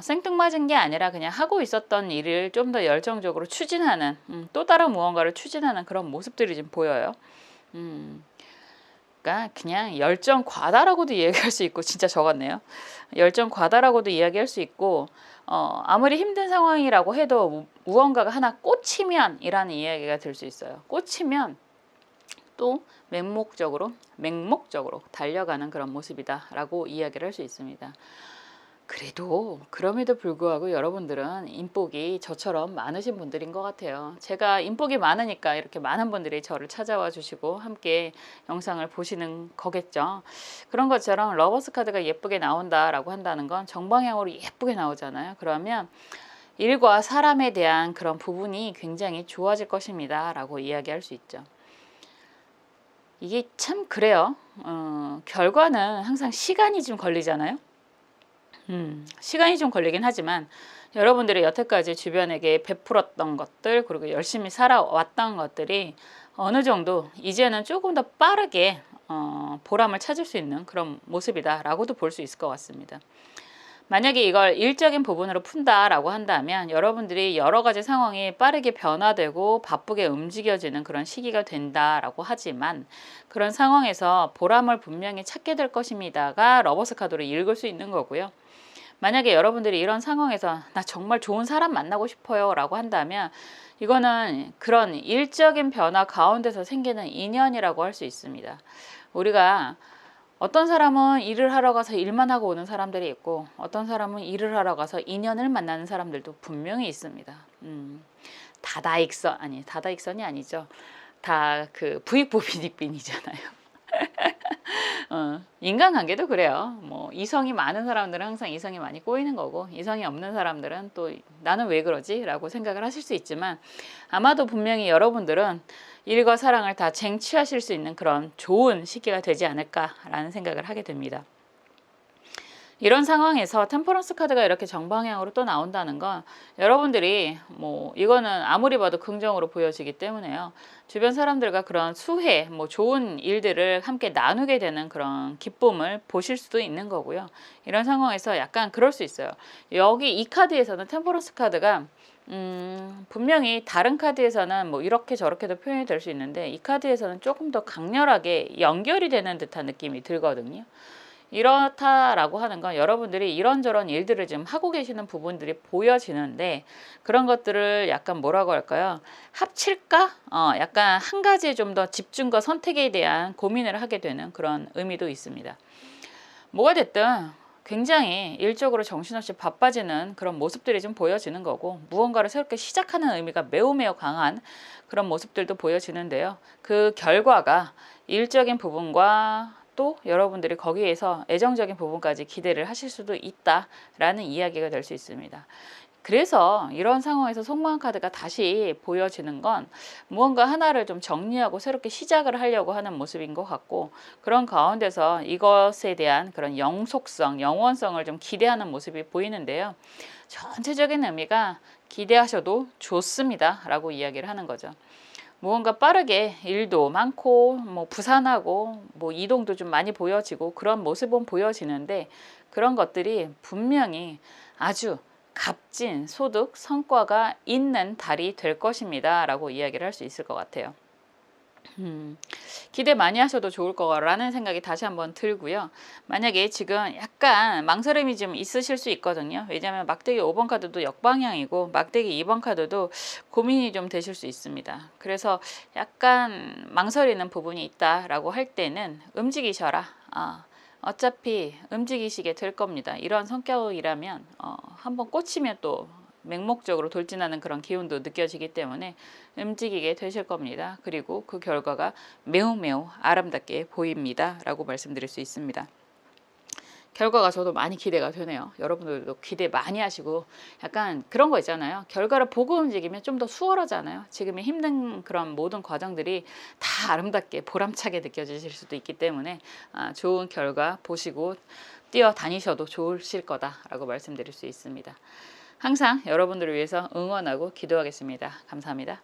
생뚱맞은 게 아니라 그냥 하고 있었던 일을 좀 더 열정적으로 추진하는 또 다른 무언가를 추진하는 그런 모습들이 좀 보여요. 그러니까 그냥 열정 과다라고도 이야기할 수 있고 진짜 적었네요. 열정 과다라고도 이야기할 수 있고 아무리 힘든 상황이라고 해도 무언가가 하나 꽂히면이라는 이야기가 될 수 있어요. 꽂히면 또 맹목적으로 달려가는 그런 모습이다라고 이야기를 할 수 있습니다. 그래도 그럼에도 불구하고 여러분들은 인복이 저처럼 많으신 분들인 것 같아요. 제가 인복이 많으니까 이렇게 많은 분들이 저를 찾아와 주시고 함께 영상을 보시는 거겠죠. 그런 것처럼 러버스 카드가 예쁘게 나온다라고 한다는 건 정방향으로 예쁘게 나오잖아요. 그러면 일과 사람에 대한 그런 부분이 굉장히 좋아질 것입니다 라고 이야기할 수 있죠. 이게 참 그래요. 결과는 항상 시간이 좀 걸리잖아요. 시간이 좀 걸리긴 하지만 여러분들이 여태까지 주변에게 베풀었던 것들 그리고 열심히 살아왔던 것들이 어느 정도 이제는 조금 더 빠르게 보람을 찾을 수 있는 그런 모습이다라고도 볼 수 있을 것 같습니다. 만약에 이걸 일적인 부분으로 푼다라고 한다면 여러분들이 여러 가지 상황이 빠르게 변화되고 바쁘게 움직여지는 그런 시기가 된다라고 하지만 그런 상황에서 보람을 분명히 찾게 될 것입니다가 러버스 카드로 읽을 수 있는 거고요. 만약에 여러분들이 이런 상황에서 나 정말 좋은 사람 만나고 싶어요 라고 한다면 이거는 그런 일적인 변화 가운데서 생기는 인연이라고 할 수 있습니다. 우리가 어떤 사람은 일을 하러 가서 일만 하고 오는 사람들이 있고 어떤 사람은 일을 하러 가서 인연을 만나는 사람들도 분명히 있습니다. 다다익선이 아니죠. 다 그 부익부빈익빈이잖아요. 인간관계도 그래요. 뭐 이성이 많은 사람들은 항상 이성이 많이 꼬이는 거고 이성이 없는 사람들은 또 나는 왜 그러지? 라고 생각을 하실 수 있지만 아마도 분명히 여러분들은 일과 사랑을 다 쟁취하실 수 있는 그런 좋은 시기가 되지 않을까라는 생각을 하게 됩니다. 이런 상황에서 템퍼런스 카드가 이렇게 정방향으로 또 나온다는 건 여러분들이 뭐 이거는 아무리 봐도 긍정으로 보여지기 때문에요. 주변 사람들과 그런 수혜, 뭐 좋은 일들을 함께 나누게 되는 그런 기쁨을 보실 수도 있는 거고요. 이런 상황에서 약간 그럴 수 있어요. 여기 이 카드에서는 템퍼런스 카드가 분명히 다른 카드에서는 뭐 이렇게 저렇게도 표현이 될 수 있는데 이 카드에서는 조금 더 강렬하게 연결이 되는 듯한 느낌이 들거든요. 이렇다라고 하는 건 여러분들이 이런저런 일들을 지금 하고 계시는 부분들이 보여지는데 그런 것들을 약간 뭐라고 할까요? 합칠까? 약간 한 가지에 좀 더 집중과 선택에 대한 고민을 하게 되는 그런 의미도 있습니다. 뭐가 됐든 굉장히 일적으로 정신없이 바빠지는 그런 모습들이 좀 보여지는 거고 무언가를 새롭게 시작하는 의미가 매우 강한 그런 모습들도 보여지는데요. 그 결과가 일적인 부분과 또 여러분들이 거기에서 애정적인 부분까지 기대를 하실 수도 있다라는 이야기가 될 수 있습니다. 그래서 이런 상황에서 속마음 카드가 다시 보여지는 건 무언가 하나를 좀 정리하고 새롭게 시작을 하려고 하는 모습인 것 같고 그런 가운데서 이것에 대한 그런 영속성, 영원성을 좀 기대하는 모습이 보이는데요. 전체적인 의미가 기대하셔도 좋습니다 라고 이야기를 하는 거죠. 무언가 빠르게 일도 많고 뭐 부산하고 뭐 이동도 좀 많이 보여지고 그런 모습은 보여지는데 그런 것들이 분명히 아주 값진 소득 성과가 있는 달이 될 것입니다 라고 이야기를 할 수 있을 것 같아요. 기대 많이 하셔도 좋을 거라는 생각이 다시 한번 들고요. 만약에 지금 약간 망설임이 좀 있으실 수 있거든요. 왜냐하면 막대기 5번 카드도 역방향이고 막대기 2번 카드도 고민이 좀 되실 수 있습니다. 그래서 약간 망설이는 부분이 있다라고 할 때는 움직이셔라. 어차피 움직이시게 될 겁니다. 이런 성격이라면 한번 꽂히면 또 맹목적으로 돌진하는 그런 기운도 느껴지기 때문에 움직이게 되실 겁니다. 그리고 그 결과가 매우 매우 아름답게 보입니다. 라고 말씀드릴 수 있습니다. 결과가 저도 많이 기대가 되네요. 여러분들도 기대 많이 하시고 약간 그런 거 있잖아요. 결과를 보고 움직이면 좀 더 수월하잖아요. 지금의 힘든 그런 모든 과정들이 다 아름답게 보람차게 느껴지실 수도 있기 때문에 좋은 결과 보시고 뛰어다니셔도 좋으실 거다라고 말씀드릴 수 있습니다. 항상 여러분들을 위해서 응원하고 기도하겠습니다. 감사합니다.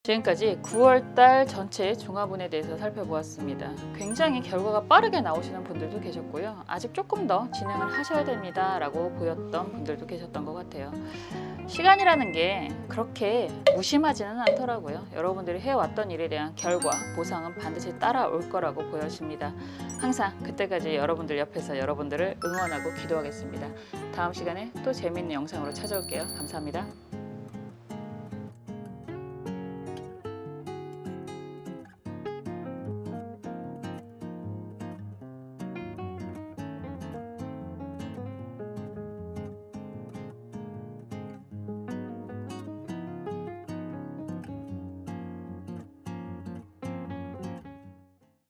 지금까지 9월달 전체 종합운에 대해서 살펴보았습니다. 굉장히 결과가 빠르게 나오시는 분들도 계셨고요. 아직 조금 더 진행을 하셔야 됩니다 라고 보였던 분들도 계셨던 것 같아요. 시간이라는 게 그렇게 무심하지는 않더라고요. 여러분들이 해왔던 일에 대한 결과, 보상은 반드시 따라올 거라고 보여집니다. 항상 그때까지 여러분들 옆에서 여러분들을 응원하고 기도하겠습니다. 다음 시간에 또 재미있는 영상으로 찾아올게요. 감사합니다.